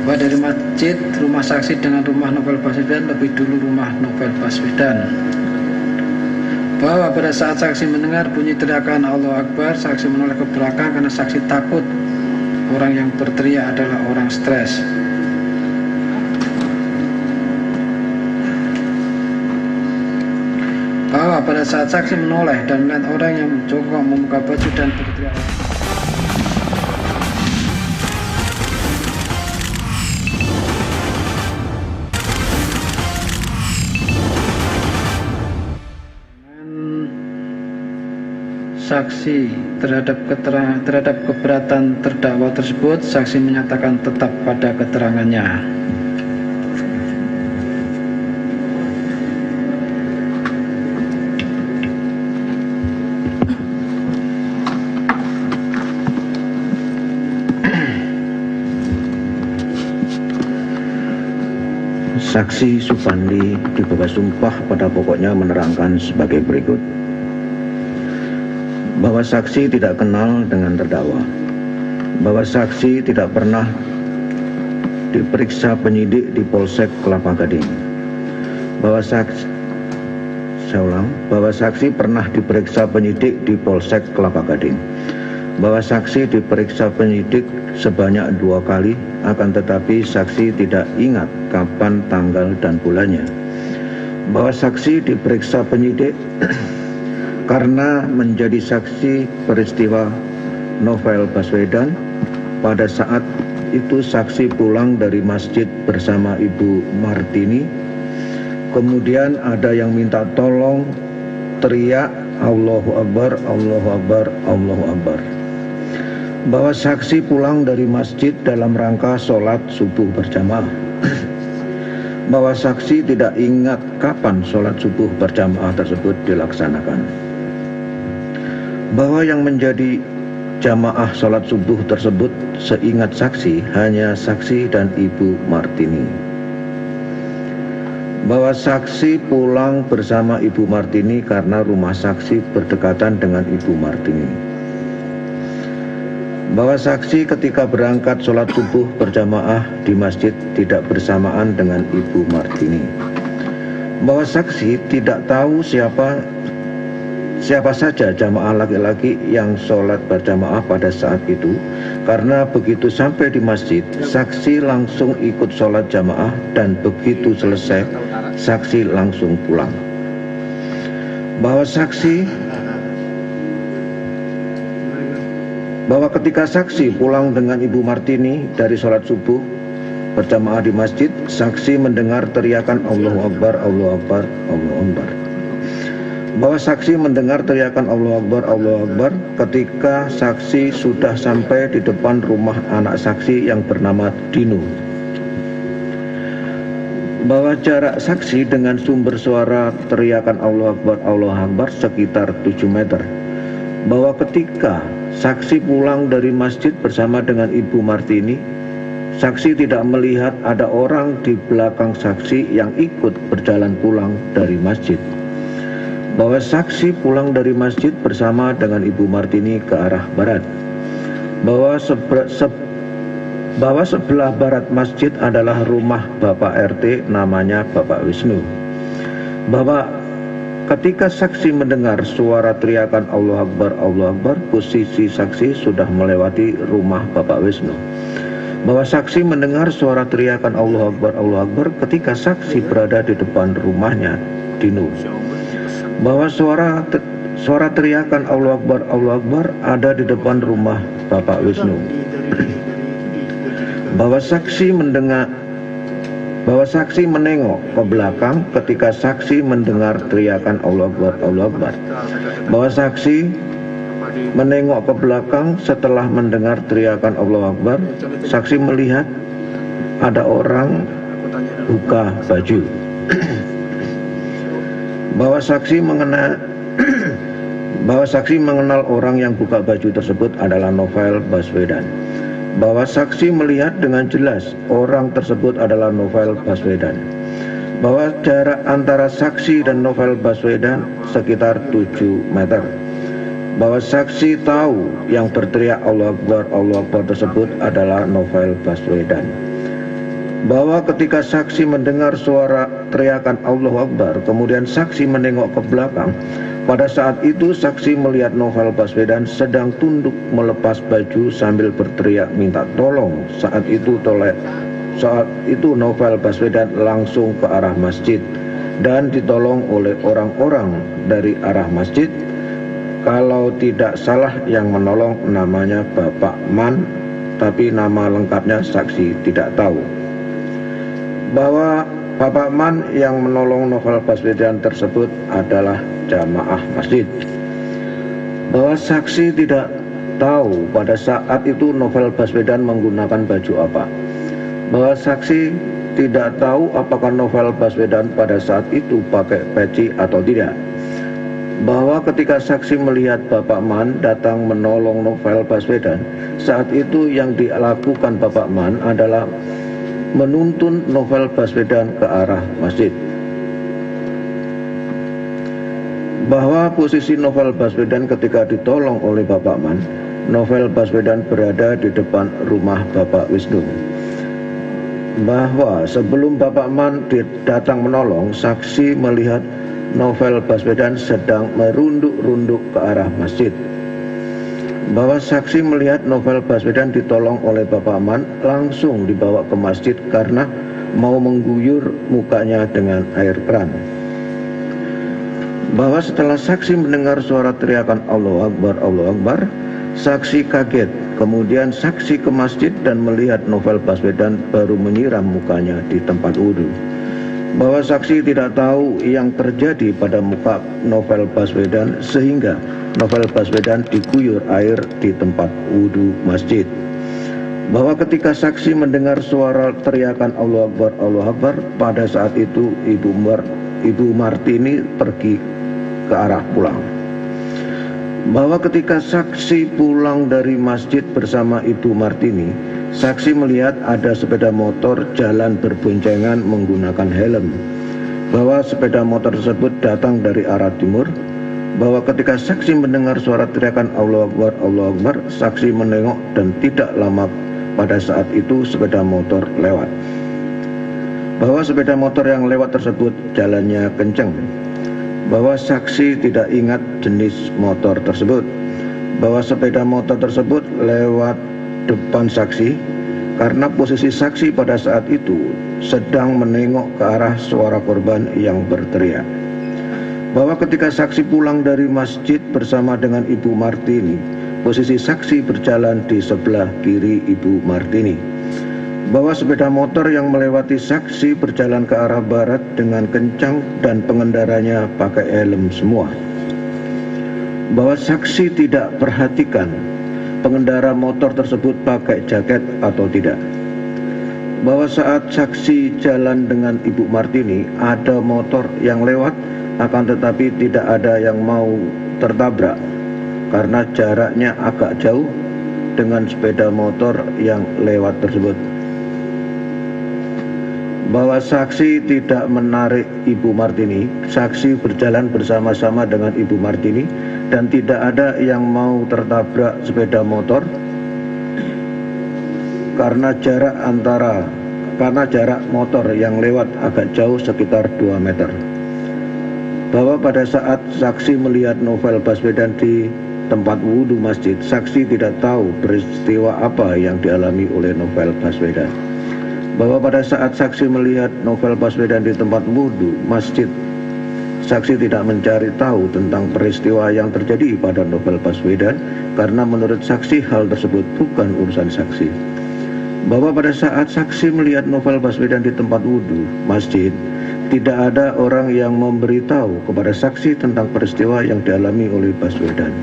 bahwa dari masjid rumah saksi dengan rumah Novel Baswedan lebih dulu rumah Novel Baswedan, bahwa pada saat saksi mendengar bunyi teriakan Allahu Akbar, saksi menoleh ke belakang karena saksi takut orang yang berteriak adalah orang stres. Bahwa pada saat saksi menoleh dan melihat orang yang jongkok membuka baju dan berteriak, saksi terhadap keberatan terdakwa tersebut, saksi menyatakan tetap pada keterangannya. Saksi Supandi di bawah sumpah pada pokoknya menerangkan sebagai berikut, bahwa saksi tidak kenal dengan terdakwa, bahwa saksi tidak pernah diperiksa penyidik di Polsek Kelapa Gading, bahwa saksi pernah diperiksa penyidik di Polsek Kelapa Gading, bahwa saksi diperiksa penyidik sebanyak 2 kali, akan tetapi saksi tidak ingat kapan, tanggal, dan bulannya, bahwa saksi diperiksa penyidik karena menjadi saksi peristiwa Novel Baswedan. Pada saat itu saksi pulang dari masjid bersama Ibu Martini, kemudian ada yang minta tolong teriak Allahu Akbar, Allahu Akbar, Allahu Akbar. Bahwa saksi pulang dari masjid dalam rangka sholat subuh berjamaah, bahwa saksi tidak ingat kapan sholat subuh berjamaah tersebut dilaksanakan, bahwa yang menjadi jamaah sholat subuh tersebut seingat saksi hanya saksi dan Ibu Martini, bahwa saksi pulang bersama Ibu Martini karena rumah saksi berdekatan dengan Ibu Martini, bahwa saksi ketika berangkat sholat subuh berjamaah di masjid tidak bersamaan dengan Ibu Martini, bahwa saksi tidak tahu siapa saja jamaah laki-laki yang sholat berjamaah pada saat itu, karena begitu sampai di masjid, saksi langsung ikut sholat jamaah dan begitu selesai, saksi langsung pulang. Bahwa ketika saksi pulang dengan Ibu Martini dari sholat subuh berjamaah di masjid, saksi mendengar teriakan Allahu Akbar, Allahu Akbar, Allahu Akbar. Bahwa saksi mendengar teriakan Allahu Akbar, Allahu Akbar ketika saksi sudah sampai di depan rumah anak saksi yang bernama Dino. Bahwa jarak saksi dengan sumber suara teriakan Allahu Akbar, Allahu Akbar sekitar 7 meter. Bahwa ketika saksi pulang dari masjid bersama dengan Ibu Martini, saksi tidak melihat ada orang di belakang saksi yang ikut berjalan pulang dari masjid. Bahwa saksi pulang dari masjid bersama dengan Ibu Martini ke arah barat. Bahwa sebelah barat masjid adalah rumah Bapak RT namanya Bapak Wisnu. Bahwa ketika saksi mendengar suara teriakan Allahu Akbar, Allahu Akbar, posisi saksi sudah melewati rumah Bapak Wisnu. Bahwa saksi mendengar suara teriakan Allahu Akbar, Allahu Akbar ketika saksi berada di depan rumahnya Dino. Bahwa suara teriakan Allahu Akbar, Allahu Akbar ada di depan rumah Bapak Wisnu. Bahwa saksi menengok ke belakang ketika saksi mendengar teriakan Allahu Akbar, Allahu Akbar. Bahwa saksi menengok ke belakang setelah mendengar teriakan Allahu Akbar, saksi melihat ada orang buka baju. Bahwa saksi mengenal orang yang buka baju tersebut adalah Novel Baswedan. Bahwa saksi melihat dengan jelas orang tersebut adalah Novel Baswedan. bahwa jarak antara saksi dan Novel Baswedan sekitar 7 meter, bahwa saksi tahu yang berteriak Allah Akbar tersebut adalah Novel Baswedan, bahwa ketika saksi mendengar suara teriakan Allah Akbar, kemudian saksi menengok ke belakang, pada saat itu saksi melihat Novel Baswedan sedang tunduk melepas baju sambil berteriak minta tolong. Saat itu Novel Baswedan langsung ke arah masjid dan ditolong oleh orang-orang dari arah masjid. Kalau tidak salah yang menolong namanya Bapak Man, tapi nama lengkapnya saksi tidak tahu. Bahwa Bapak Man yang menolong Novel Baswedan tersebut adalah jamaah masjid. Bahwa saksi tidak tahu pada saat itu Novel Baswedan menggunakan baju apa. Bahwa saksi tidak tahu apakah Novel Baswedan pada saat itu pakai peci atau tidak. Bahwa ketika saksi melihat Bapak Man datang menolong Novel Baswedan, saat itu yang dilakukan Bapak Man adalah menuntun Novel Baswedan ke arah masjid. Bahwa posisi Novel Baswedan ketika ditolong oleh Bapak Man, Novel Baswedan berada di depan rumah Bapak Wisnu. Bahwa sebelum Bapak Man datang menolong, saksi melihat Novel Baswedan sedang merunduk-runduk ke arah masjid. Bahwa saksi melihat Novel Baswedan ditolong oleh Bapak Man langsung dibawa ke masjid karena mau mengguyur mukanya dengan air keran. Bahwa setelah saksi mendengar suara teriakan Allah Akbar, saksi kaget. Kemudian saksi ke masjid dan melihat Novel Baswedan baru menyiram mukanya di tempat wudhu. Bahwa saksi tidak tahu yang terjadi pada muka Novel Baswedan sehingga Novel Baswedan diguyur air di tempat wudhu masjid. Bahwa ketika saksi mendengar suara teriakan Allah Akbar, pada saat itu Ibu Martini pergi ke arah pulang. Bahwa ketika saksi pulang dari masjid bersama Ibu Martini, saksi melihat ada sepeda motor jalan berboncengan menggunakan helm. Bahwa sepeda motor tersebut datang dari arah timur. Bahwa ketika saksi mendengar suara teriakan Allah Akbar, saksi menengok dan tidak lama pada saat itu sepeda motor lewat. Bahwa sepeda motor yang lewat tersebut jalannya kencang. Bahwa saksi tidak ingat jenis motor tersebut. Bahwa sepeda motor tersebut lewat depan saksi karena posisi saksi pada saat itu sedang menengok ke arah suara korban yang berteriak. Bahwa ketika saksi pulang dari masjid bersama dengan Ibu Martini, posisi saksi berjalan di sebelah kiri Ibu Martini. Bahwa sepeda motor yang melewati saksi berjalan ke arah barat dengan kencang dan pengendaranya pakai helm semua. Bahwa saksi tidak perhatikan pengendara motor tersebut pakai jaket atau tidak. Bahwa saat saksi jalan dengan Ibu Martini ada motor yang lewat, akan tetapi tidak ada yang mau tertabrak karena jaraknya agak jauh dengan sepeda motor yang lewat tersebut. Bahwa saksi tidak menarik Ibu Martini, saksi berjalan bersama-sama dengan Ibu Martini dan tidak ada yang mau tertabrak sepeda motor karena jarak motor yang lewat agak jauh sekitar 2 meter. Bahwa pada saat saksi melihat Novel Baswedan di tempat wudhu masjid, saksi tidak tahu peristiwa apa yang dialami oleh Novel Baswedan. Bahwa pada saat saksi melihat Novel Baswedan di tempat wudhu masjid, saksi tidak mencari tahu tentang peristiwa yang terjadi pada Novel Baswedan karena menurut saksi hal tersebut bukan urusan saksi. Bahwa pada saat saksi melihat Novel Baswedan di tempat wudhu masjid, tidak ada orang yang memberitahu kepada saksi tentang peristiwa yang dialami oleh Baswedan.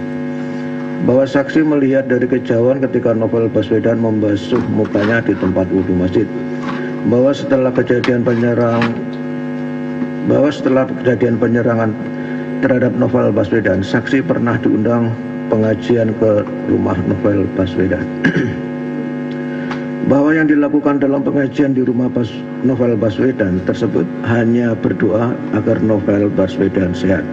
Bahwa saksi melihat dari kejauhan ketika Novel Baswedan membasuh mukanya di tempat wudhu masjid. Bahwa setelah kejadian penyerangan terhadap Novel Baswedan, saksi pernah diundang pengajian ke rumah Novel Baswedan. bahwa yang dilakukan dalam pengajian di rumah Novel Baswedan tersebut hanya berdoa agar Novel Baswedan sehat.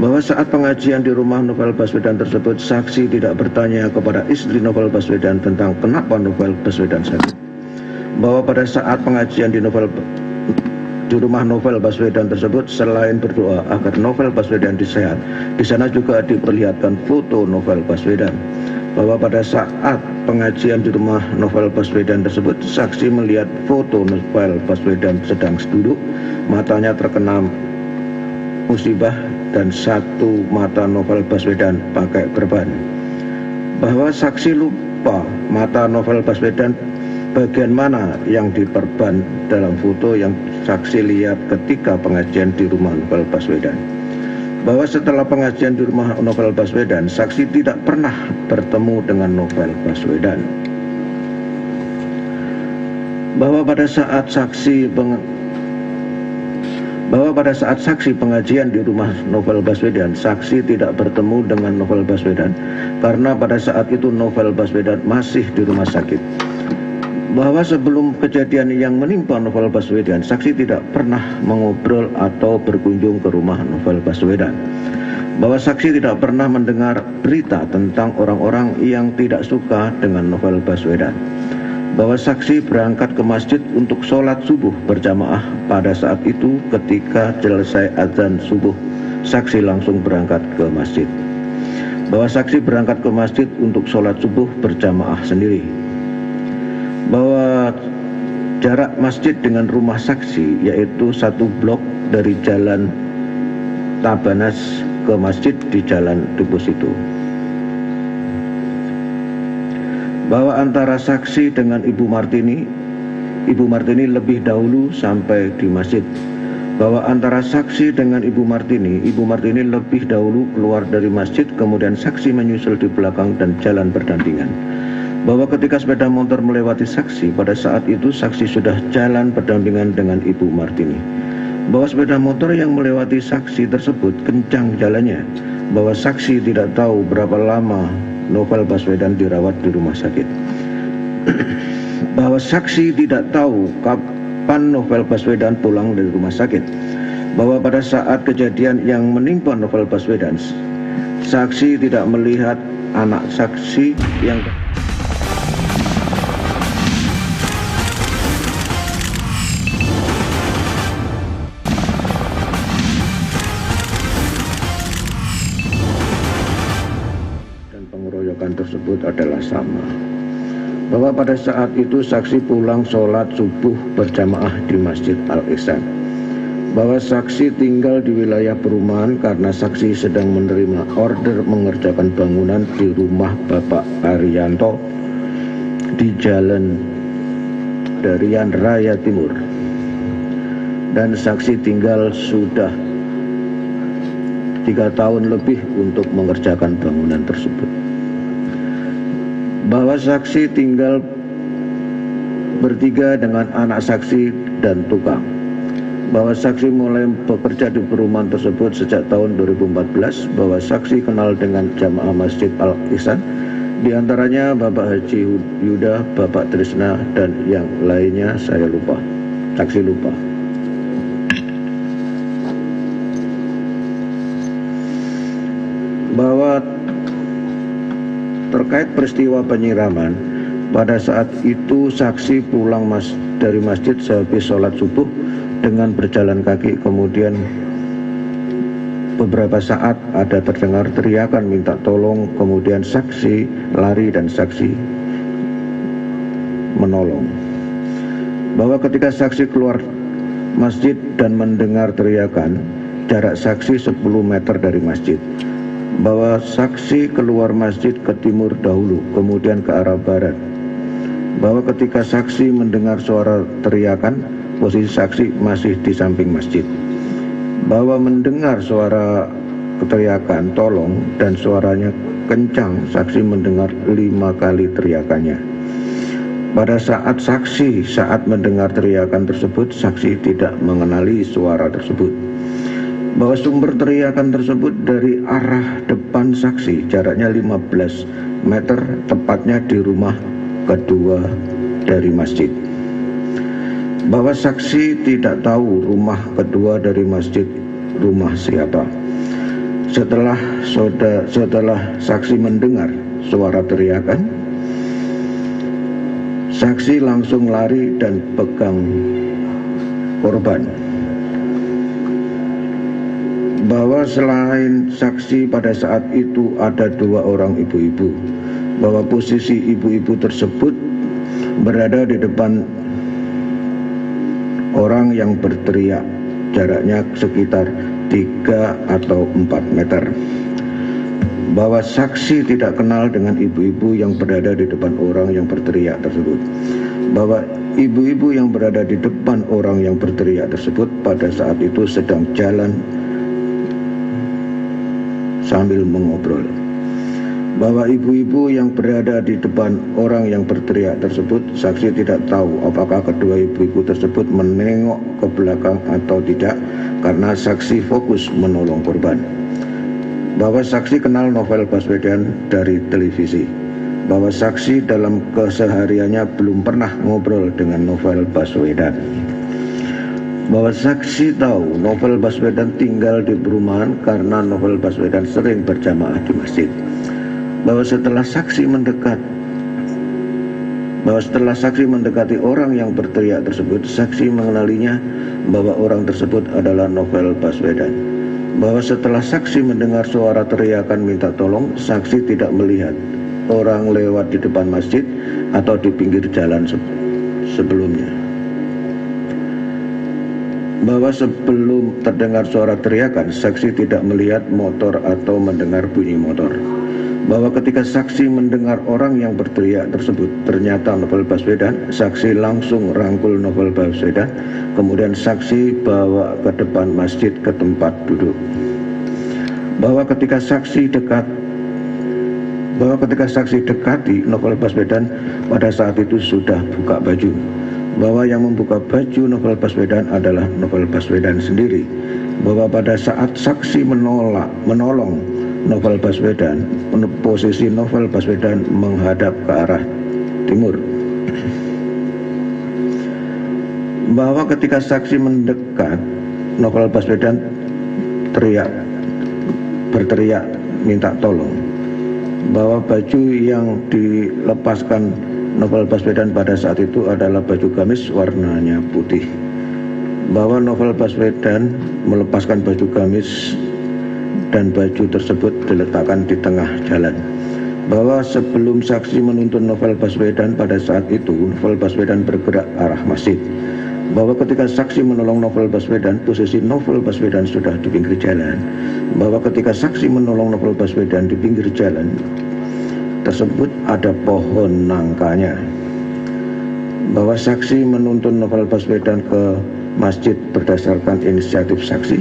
Bahwa saat pengajian di rumah Novel Baswedan tersebut, saksi tidak bertanya kepada istri Novel Baswedan tentang kenapa Novel Baswedan sakit. Bahwa pada saat pengajian di rumah Novel Baswedan tersebut, selain berdoa agar Novel Baswedan disehat, di sana juga diperlihatkan foto Novel Baswedan. Bahwa pada saat pengajian di rumah Novel Baswedan tersebut, saksi melihat foto Novel Baswedan sedang duduk, matanya terkena musibah dan satu mata Novel Baswedan pakai perban. Bahwa saksi lupa mata Novel Baswedan bagian mana yang diperban dalam foto yang saksi lihat ketika pengajian di rumah Novel Baswedan. Bahwa setelah pengajian di rumah Novel Baswedan, saksi tidak pernah bertemu dengan Novel Baswedan. Bahwa pada saat saksi pengajian di rumah Novel Baswedan, saksi tidak bertemu dengan Novel Baswedan karena pada saat itu Novel Baswedan masih di rumah sakit. Bahwa sebelum kejadian yang menimpa Novel Baswedan, saksi tidak pernah mengobrol atau berkunjung ke rumah Novel Baswedan. Bahwa saksi tidak pernah mendengar berita tentang orang-orang yang tidak suka dengan Novel Baswedan. Bahwa saksi berangkat ke masjid untuk sholat subuh berjamaah pada saat itu. Ketika selesai azan subuh, saksi langsung berangkat ke masjid. Bahwa saksi berangkat ke masjid untuk sholat subuh berjamaah sendiri. Bahwa jarak masjid dengan rumah saksi yaitu 1 blok dari jalan Tabanas ke masjid di jalan Deposito. Bahwa antara saksi dengan Ibu Martini lebih dahulu sampai di masjid. Bahwa antara saksi dengan Ibu Martini lebih dahulu keluar dari masjid, kemudian saksi menyusul di belakang dan jalan berdampingan. Bahwa ketika sepeda motor melewati saksi, pada saat itu saksi sudah jalan berdampingan dengan Ibu Martini. Bahwa sepeda motor yang melewati saksi tersebut kencang jalannya. Bahwa saksi tidak tahu berapa lama Novel Baswedan dirawat di rumah sakit. Bahwa saksi tidak tahu kapan Novel Baswedan pulang dari rumah sakit. Bahwa pada saat kejadian yang menimpa Novel Baswedan, saksi tidak melihat anak saksi yang pengeroyokan tersebut adalah sama. Bahwa pada saat itu saksi pulang sholat subuh berjamaah di Masjid Al-Ihsan. Bahwa saksi tinggal di wilayah perumahan karena saksi sedang menerima order mengerjakan bangunan di rumah Bapak Arianto di Jalan Darian Raya Timur. Dan saksi tinggal sudah 3 tahun lebih untuk mengerjakan bangunan tersebut. Bahwa saksi tinggal bertiga dengan anak saksi dan tukang. Bahwa saksi mulai bekerja di perumahan tersebut sejak tahun 2014. Bahwa saksi kenal dengan jamaah Masjid Al-Ihsan, di antaranya Bapak Haji Yuda, Bapak Trisna, dan yang lainnya saya lupa. Saksi lupa. Bahwa terkait peristiwa penyiraman, pada saat itu saksi pulang dari masjid sehabis sholat subuh dengan berjalan kaki, kemudian beberapa saat ada terdengar teriakan minta tolong, kemudian saksi lari dan saksi menolong. Bahwa ketika saksi keluar masjid dan mendengar teriakan, jarak saksi 10 meter dari masjid. Bahwa saksi keluar masjid ke timur dahulu, kemudian ke arah barat. Bahwa ketika saksi mendengar suara teriakan, posisi saksi masih di samping masjid. Bahwa mendengar suara teriakan tolong dan suaranya kencang, saksi mendengar 5 kali teriakannya. Pada saat mendengar teriakan tersebut, saksi tidak mengenali suara tersebut. Bahwa sumber teriakan tersebut dari arah depan saksi, jaraknya 15 meter, tepatnya di rumah kedua dari masjid. Bahwa saksi tidak tahu rumah kedua dari masjid rumah siapa. Setelah saksi mendengar suara teriakan, saksi langsung lari dan pegang korban. Bahwa selain saksi pada saat itu ada 2 orang ibu-ibu. Bahwa posisi ibu-ibu tersebut berada di depan orang yang berteriak, jaraknya sekitar 3 atau 4 meter. Bahwa saksi tidak kenal dengan ibu-ibu yang berada di depan orang yang berteriak tersebut. Bahwa ibu-ibu yang berada di depan orang yang berteriak tersebut pada saat itu sedang jalan sambil mengobrol. Bahwa ibu-ibu yang berada di depan orang yang berteriak tersebut, saksi tidak tahu apakah kedua ibu-ibu tersebut menengok ke belakang atau tidak, karena saksi fokus menolong korban. Bahwa saksi kenal Novel Baswedan dari televisi. Bahwa saksi dalam kesehariannya belum pernah ngobrol dengan Novel Baswedan. Bahwa saksi tahu Novel Baswedan tinggal di perumahan karena Novel Baswedan sering berjamaah di masjid. Bahwa setelah saksi mendekati orang yang berteriak tersebut, saksi mengenalinya bahwa orang tersebut adalah Novel Baswedan. Bahwa setelah saksi mendengar suara teriakan minta tolong, saksi tidak melihat orang lewat di depan masjid atau di pinggir jalan sebelumnya. Bahwa sebelum terdengar suara teriakan, saksi tidak melihat motor atau mendengar bunyi motor. Bahwa ketika saksi mendengar orang yang berteriak tersebut ternyata Novel Baswedan, saksi langsung rangkul Novel Baswedan, kemudian saksi bawa ke depan masjid ke tempat duduk. Bahwa ketika saksi dekati Novel Baswedan pada saat itu sudah buka baju. Bahwa yang membuka baju Novel Baswedan adalah Novel Baswedan sendiri. Bahwa pada saat saksi menolong Novel Baswedan, posisi Novel Baswedan menghadap ke arah timur. Bahwa ketika saksi mendekat, Novel Baswedan berteriak minta tolong. Bahwa baju yang dilepaskan Novel Baswedan pada saat itu adalah baju gamis warnanya putih. Bahwa Novel Baswedan melepaskan baju gamis dan baju tersebut diletakkan di tengah jalan. Bahwa sebelum saksi menuntun Novel Baswedan pada saat itu, Novel Baswedan bergerak arah masjid. Bahwa ketika saksi menolong Novel Baswedan, posisi Novel Baswedan sudah di pinggir jalan. Bahwa ketika saksi menolong Novel Baswedan di pinggir jalan tersebut ada pohon nangkanya. Bahwa saksi menuntun Novel Baswedan ke masjid berdasarkan inisiatif saksi.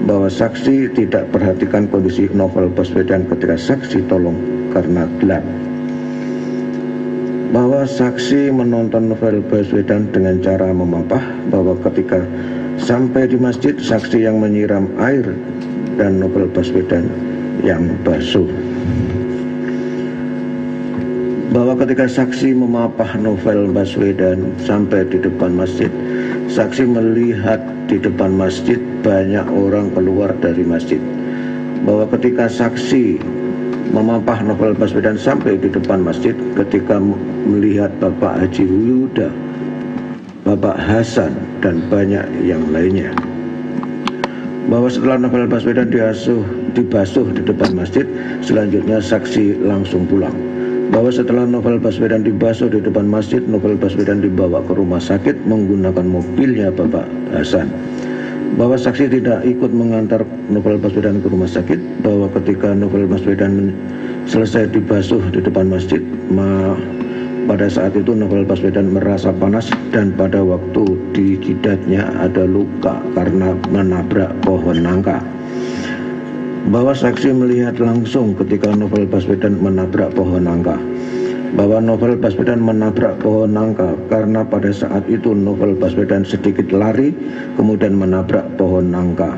Bahwa saksi tidak perhatikan kondisi Novel Baswedan ketika saksi tolong karena gelap. Bahwa saksi menonton Novel Baswedan dengan cara memapah. Bahwa ketika sampai di masjid, saksi yang menyiram air dan Novel Baswedan yang basuh. Bahwa ketika saksi memapah Novel Baswedan sampai di depan masjid, saksi melihat di depan masjid banyak orang keluar dari masjid. Bahwa ketika saksi memapah Novel Baswedan sampai di depan masjid, ketika melihat Bapak Haji Wiyuda, Bapak Hasan, dan banyak yang lainnya. Bahwa setelah Novel Baswedan dibasuh di depan masjid, selanjutnya saksi langsung pulang. Bahwa setelah Novel Baswedan dibasuh di depan masjid, Novel Baswedan dibawa ke rumah sakit menggunakan mobilnya Bapak Hasan. Bahwa saksi tidak ikut mengantar Novel Baswedan ke rumah sakit. Bahwa ketika Novel Baswedan selesai dibasuh di depan masjid, pada saat itu Novel Baswedan merasa panas dan pada waktu di jidatnya ada luka karena menabrak pohon nangka. Bahwa saksi melihat langsung ketika Novel Baswedan menabrak pohon nangka. Bahwa Novel Baswedan menabrak pohon nangka karena pada saat itu Novel Baswedan sedikit lari kemudian menabrak pohon nangka.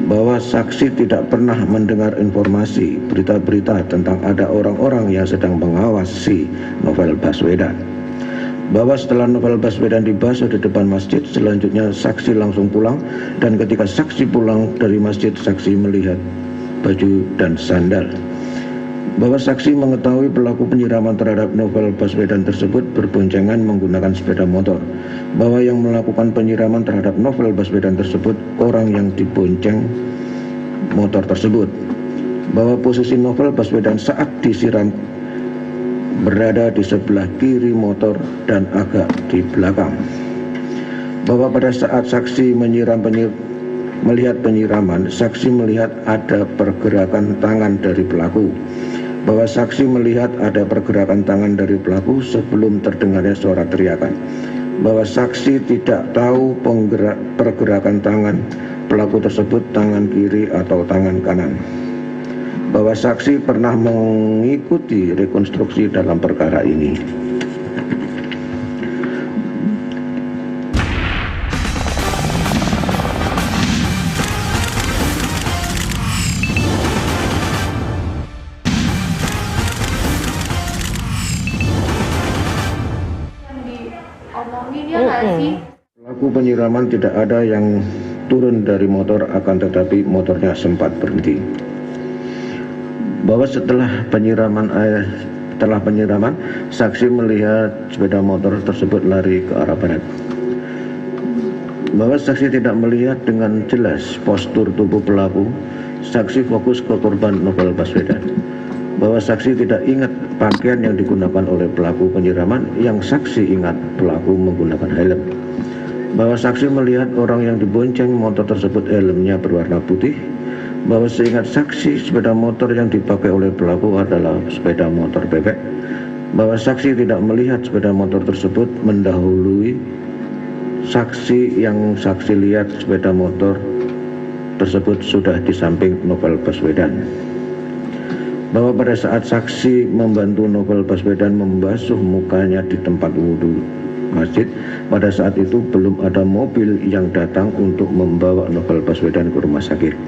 bahwa saksi tidak pernah mendengar informasi berita-berita tentang ada orang-orang yang sedang mengawasi Novel Baswedan, bahwa setelah Novel Baswedan dibasuh di depan masjid, selanjutnya saksi langsung pulang, dan ketika saksi pulang dari masjid, saksi melihat baju dan sandal, bahwa saksi mengetahui pelaku penyiraman terhadap Novel Baswedan tersebut berboncengan menggunakan sepeda motor, bahwa yang melakukan penyiraman terhadap Novel Baswedan tersebut orang yang dibonceng motor tersebut, bahwa posisi Novel Baswedan saat disiram berada di sebelah kiri motor dan agak di belakang, bahwa pada saat saksi melihat penyiraman, saksi melihat ada pergerakan tangan dari pelaku, bahwa saksi melihat ada pergerakan tangan dari pelaku sebelum terdengarnya suara teriakan, bahwa saksi tidak tahu pergerakan tangan pelaku tersebut tangan kiri atau tangan kanan, bahwa saksi pernah mengikuti rekonstruksi dalam perkara ini. Pelaku penyiraman tidak ada yang turun dari motor, akan tetapi motornya sempat berhenti. Bahwa setelah penyiraman, saksi melihat sepeda motor tersebut lari ke arah barat. Bahwa saksi tidak melihat dengan jelas postur tubuh pelaku, saksi fokus ke korban Novel Baswedan. Bahwa saksi tidak ingat pakaian yang digunakan oleh pelaku penyiraman, yang saksi ingat pelaku menggunakan helm. Bahwa saksi melihat orang yang dibonceng motor tersebut helmnya berwarna putih. Bahwa seingat saksi sepeda motor yang dipakai oleh pelaku adalah sepeda motor bebek. Bahwa saksi tidak melihat sepeda motor tersebut mendahului saksi, yang saksi lihat sepeda motor tersebut sudah di samping Novel Baswedan. Bahwa pada saat saksi membantu Novel Baswedan membasuh mukanya di tempat wudhu masjid, pada saat itu belum ada mobil yang datang untuk membawa Novel Baswedan ke rumah sakit.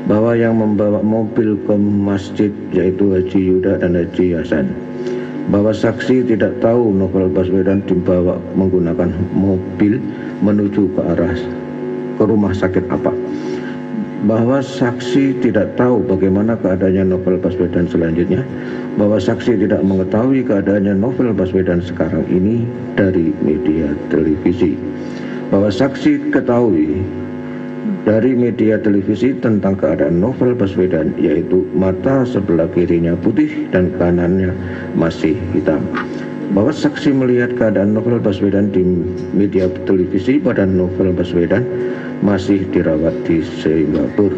Bahwa yang membawa mobil ke masjid yaitu Haji Yuda dan Haji Hasan. Bahwa saksi tidak tahu Novel Baswedan dibawa menggunakan mobil menuju ke rumah sakit apa. Bahwa saksi tidak tahu bagaimana keadaannya Novel Baswedan selanjutnya. Bahwa saksi tidak mengetahui keadaannya Novel Baswedan sekarang ini dari media televisi. Bahwa saksi ketahui dari media televisi tentang keadaan Novel Baswedan, yaitu mata sebelah kirinya putih dan kanannya masih hitam. Bahwa saksi melihat keadaan Novel Baswedan di media televisi pada Novel Baswedan masih dirawat di Singapura.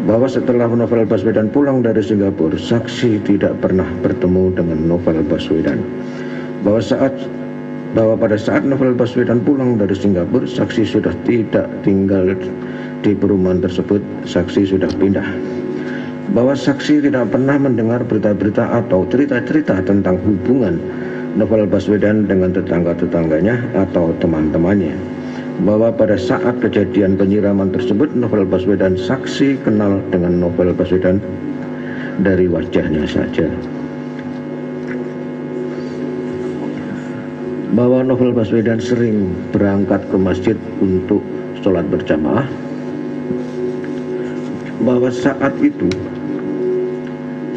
Bahwa setelah Novel Baswedan pulang dari Singapura, saksi tidak pernah bertemu dengan Novel Baswedan. Bahwa pada saat Novel Baswedan pulang dari Singapura, saksi sudah tidak tinggal di perumahan tersebut, saksi sudah pindah. Bahwa saksi tidak pernah mendengar berita-berita atau cerita-cerita tentang hubungan Novel Baswedan dengan tetangga-tetangganya atau teman-temannya. Bahwa pada saat kejadian penyiraman tersebut, Novel Baswedan saksi kenal dengan Novel Baswedan dari wajahnya saja. Bahwa Novel Baswedan sering berangkat ke masjid untuk sholat berjamaah. Bahwa saat itu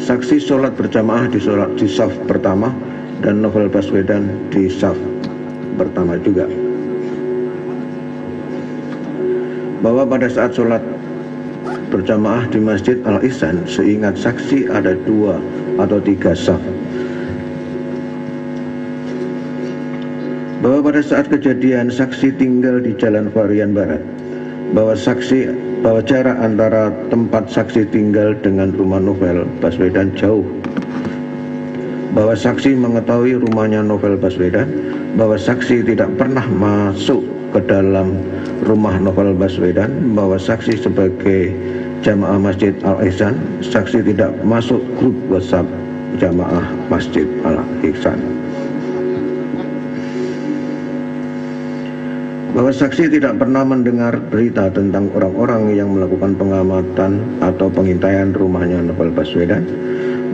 saksi sholat berjamaah di saf pertama dan Novel Baswedan di saf pertama juga. Bahwa pada saat sholat berjamaah di Masjid Al-Ihsan, seingat saksi ada 2 atau 3 saf. Bahwa pada saat kejadian saksi tinggal di Jalan Varian Barat. Bahwa jarak antara tempat saksi tinggal dengan rumah Novel Baswedan jauh. Bahwa saksi mengetahui rumahnya Novel Baswedan. Bahwa saksi tidak pernah masuk ke dalam rumah Novel Baswedan. Bahwa saksi sebagai jamaah Masjid Al-Ihsan, saksi tidak masuk grup WhatsApp jamaah Masjid Al-Ihsan. bahwa saksi tidak pernah mendengar berita tentang orang-orang yang melakukan pengamatan atau pengintaian rumahnya Novel Baswedan,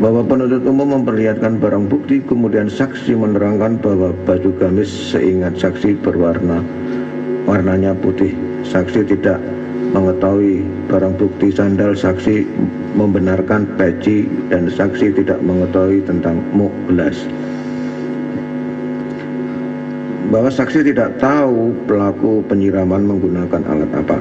bahwa penuntut umum memperlihatkan barang bukti, kemudian saksi menerangkan bahwa baju gamis seingat saksi warnanya putih. Saksi tidak mengetahui barang bukti sandal, saksi membenarkan peci, dan saksi tidak mengetahui tentang muk gelas. Bahwa saksi tidak tahu pelaku penyiraman menggunakan alat apa.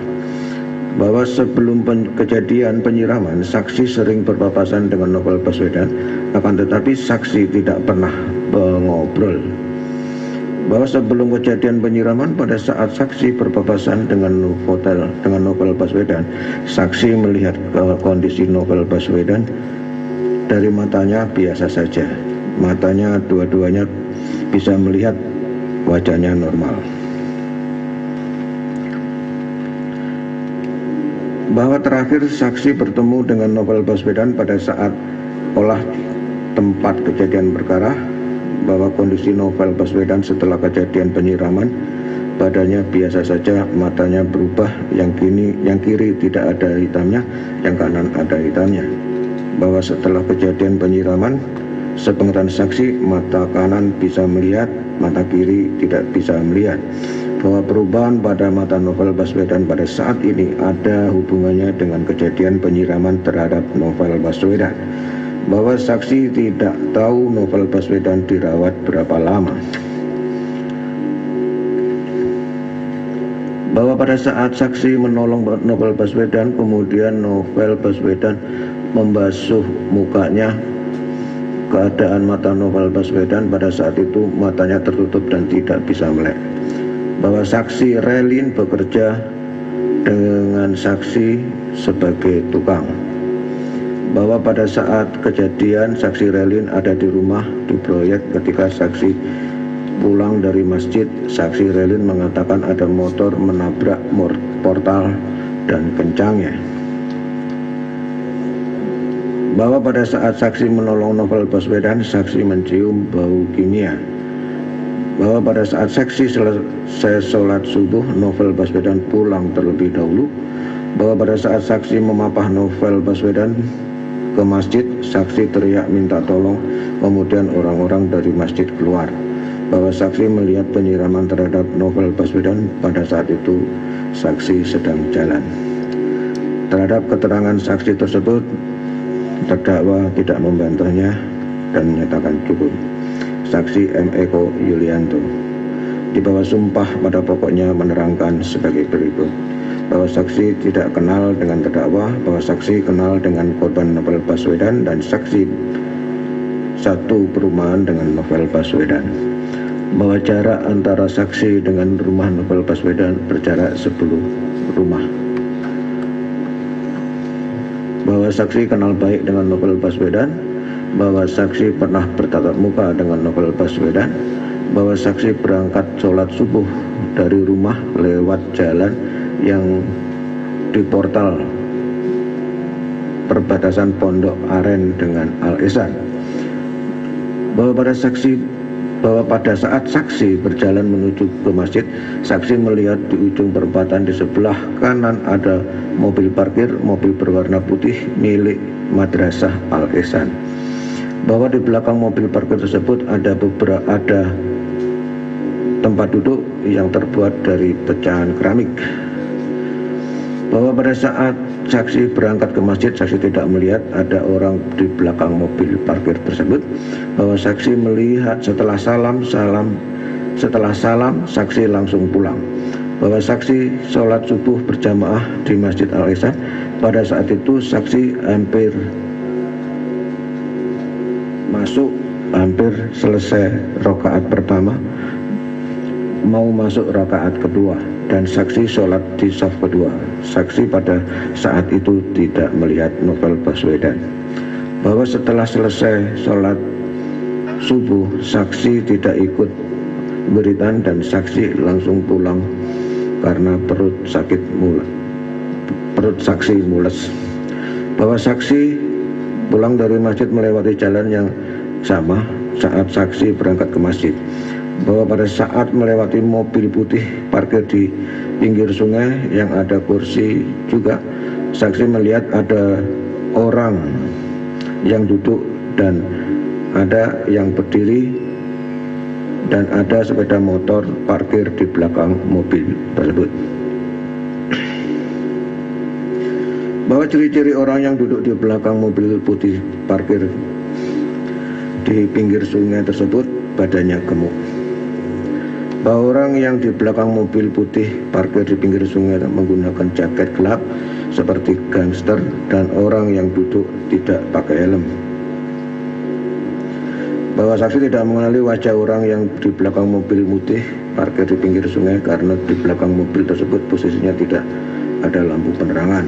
Bahwa sebelum kejadian penyiraman, saksi sering berpapasan dengan Novel Baswedan, akan tetapi saksi tidak pernah mengobrol. Bahwa sebelum kejadian penyiraman, pada saat saksi berpapasan dengan Novel Baswedan, saksi melihat kondisi Novel Baswedan dari matanya biasa saja. Matanya dua-duanya bisa melihat, wajahnya normal. Bahwa terakhir saksi bertemu dengan Novel Baswedan pada saat olah tempat kejadian perkara, bahwa kondisi Novel Baswedan setelah kejadian penyiraman, badannya biasa saja, matanya berubah, yang kiri tidak ada hitamnya, yang kanan ada hitamnya. Bahwa setelah kejadian penyiraman, sepengetahuan saksi, mata kanan bisa melihat, mata kiri tidak bisa melihat. Bahwa perubahan pada mata Novel Baswedan pada saat ini ada hubungannya dengan kejadian penyiraman terhadap Novel Baswedan. Bahwa saksi tidak tahu Novel Baswedan dirawat berapa lama. Bahwa pada saat saksi menolong Novel Baswedan, kemudian Novel Baswedan membasuh mukanya, keadaan mata Novel Baswedan pada saat itu matanya tertutup dan tidak bisa melek. Bahwa saksi Relin bekerja dengan saksi sebagai tukang. Bahwa pada saat kejadian saksi Relin ada di rumah di proyek. Ketika saksi pulang dari masjid, saksi Relin mengatakan ada motor menabrak portal dan kencangnya. Bahwa pada saat saksi menolong Novel Baswedan, saksi mencium bau kimia. Bahwa pada saat saksi selesai sholat subuh, Novel Baswedan pulang terlebih dahulu. Bahwa pada saat saksi memapah Novel Baswedan ke masjid, saksi teriak minta tolong, kemudian orang-orang dari masjid keluar. Bahwa saksi melihat penyiraman terhadap Novel Baswedan, pada saat itu saksi sedang jalan. Terhadap keterangan saksi tersebut, terdakwa tidak membantahnya dan menyatakan cukup. Saksi M. Eko Yulianto di bawah sumpah pada pokoknya menerangkan sebagai berikut: bahwa saksi tidak kenal dengan terdakwa, bahwa saksi kenal dengan korban Novel Baswedan, dan saksi satu perumahan dengan Novel Baswedan. Bahwa jarak antara saksi dengan rumah Novel Baswedan berjarak 10 rumah. Bahwa saksi kenal baik dengan Novel Baswedan, bahwa saksi pernah bertatap muka dengan Novel Baswedan, bahwa saksi berangkat sholat subuh dari rumah lewat jalan yang di portal perbatasan Pondok Aren dengan Al Ihsan. Bahwa pada saat saksi berjalan menuju ke masjid, saksi melihat di ujung perempatan di sebelah kanan ada mobil parkir, mobil berwarna putih milik Madrasah Al Ihsan. Bahwa di belakang mobil parkir tersebut ada tempat duduk yang terbuat dari pecahan keramik. Bahwa pada saat saksi berangkat ke masjid, saksi tidak melihat ada orang di belakang mobil parkir tersebut. Bahwa saksi melihat setelah salam saksi langsung pulang. Bahwa saksi sholat subuh berjamaah di Masjid Al Ihsan. Pada saat itu saksi hampir selesai rakaat pertama, mau masuk rakaat kedua, dan saksi sholat di saf kedua. Saksi pada saat itu tidak melihat Novel Baswedan. Bahwa setelah selesai sholat subuh, saksi tidak ikut wiridan dan saksi langsung pulang karena perut saksi mules. Bahwa saksi pulang dari masjid melewati jalan yang sama saat saksi berangkat ke masjid. bahwa pada saat melewati mobil putih parkir di pinggir sungai yang ada kursi juga, saksi melihat ada orang yang duduk dan ada yang berdiri dan ada sepeda motor parkir di belakang mobil tersebut. Bahwa ciri-ciri orang yang duduk di belakang mobil putih parkir di pinggir sungai tersebut badannya gemuk. Bahwa orang yang di belakang mobil putih parkir di pinggir sungai menggunakan jaket gelap seperti gangster dan orang yang duduk tidak pakai helm. Bahwa saksi tidak mengenali wajah orang yang di belakang mobil putih parkir di pinggir sungai karena di belakang mobil tersebut posisinya tidak ada lampu penerangan.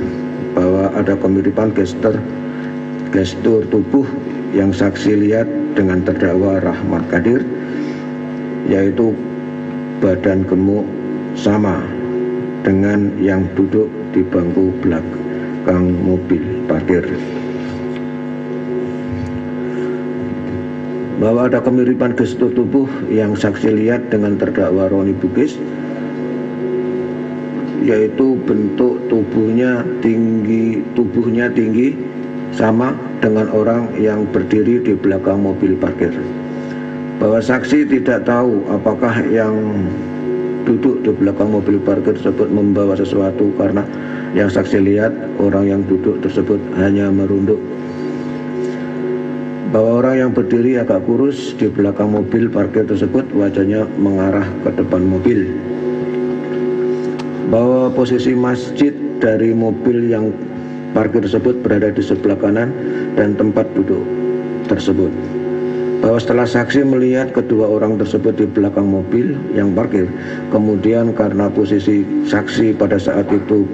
Bahwa ada kemiripan gestur tubuh yang saksi lihat dengan terdakwa Rahmat Kadir, yaitu badan gemuk sama dengan yang duduk di bangku belakang mobil parkir. Bahwa ada kemiripan gestur tubuh yang saksi lihat dengan terdakwa Roni Bugis, yaitu bentuk tubuhnya tinggi sama dengan orang yang berdiri di belakang mobil parkir. Bahwa saksi tidak tahu apakah yang duduk di belakang mobil parkir tersebut membawa sesuatu karena yang saksi lihat orang yang duduk tersebut hanya merunduk. Bahwa orang yang berdiri agak kurus di belakang mobil parkir tersebut wajahnya mengarah ke depan mobil. Bahwa posisi masjid dari mobil yang parkir tersebut berada di sebelah kanan dan tempat duduk tersebut. Bahwa setelah saksi melihat kedua orang tersebut di belakang mobil yang parkir, kemudian karena posisi saksi pada saat itu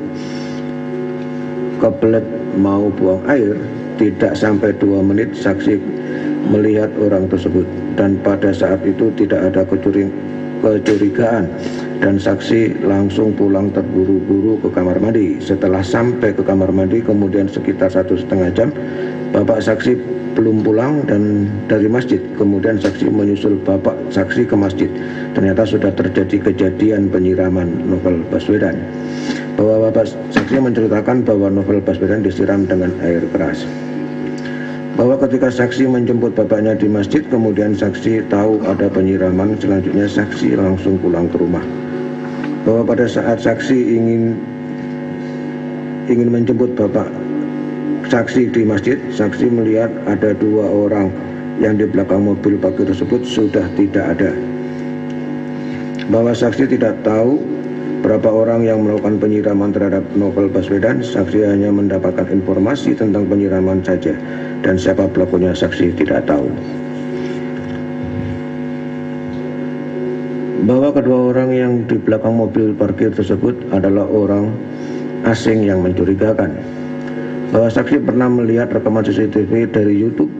kebelet mau buang air, tidak sampai 2 menit saksi melihat orang tersebut, dan pada saat itu tidak ada kecurigaan dan saksi langsung pulang terburu-buru ke kamar mandi. Setelah sampai ke kamar mandi kemudian sekitar 1,5 jam bapak saksi belum pulang dan dari masjid, kemudian saksi menyusul bapak saksi ke masjid. Ternyata sudah terjadi kejadian penyiraman Novel Baswedan. Bahwa bapak saksi menceritakan bahwa Novel Baswedan disiram dengan air keras. Bahwa ketika saksi menjemput bapaknya di masjid, kemudian saksi tahu ada penyiraman, selanjutnya saksi langsung pulang ke rumah. Bahwa pada saat saksi ingin menjemput bapak saksi di masjid, saksi melihat ada 2 orang yang di belakang mobil parkir tersebut sudah tidak ada. Bahwa saksi tidak tahu berapa orang yang melakukan penyiraman terhadap Novel Baswedan, saksi hanya mendapatkan informasi tentang penyiraman saja, dan siapa pelakunya saksi tidak tahu. Bahwa kedua orang yang di belakang mobil parkir tersebut adalah orang asing yang mencurigakan. Bahwa saksi pernah melihat rekaman CCTV dari YouTube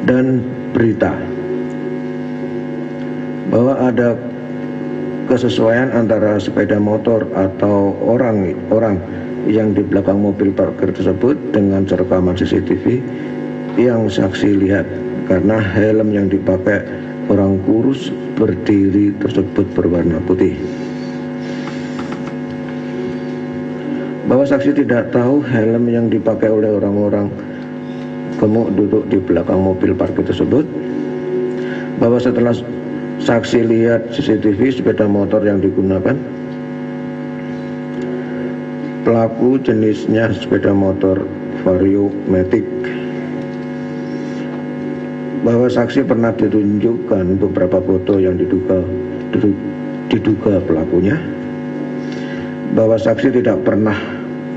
dan berita. Bahwa ada kesesuaian antara sepeda motor atau orang yang di belakang mobil parkir tersebut dengan rekaman CCTV yang saksi lihat, karena helm yang dipakai orang kurus berdiri tersebut berwarna putih. Bahwa saksi tidak tahu helm yang dipakai oleh orang-orang gemuk duduk di belakang mobil parkir tersebut. Bahwa setelah saksi lihat CCTV sepeda motor yang digunakan, pelaku jenisnya sepeda motor Vario Matic. Bahwa saksi pernah ditunjukkan beberapa foto yang diduga pelakunya. Bahwa saksi tidak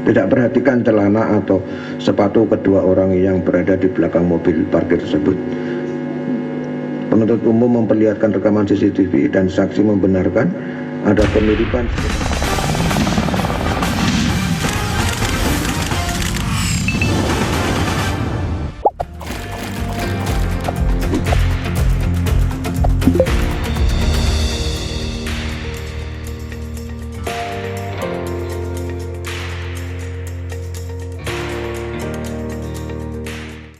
perhatikan celana atau sepatu kedua orang yang berada di belakang mobil parkir tersebut. Penuntut umum memperlihatkan rekaman CCTV dan saksi membenarkan ada kemiripan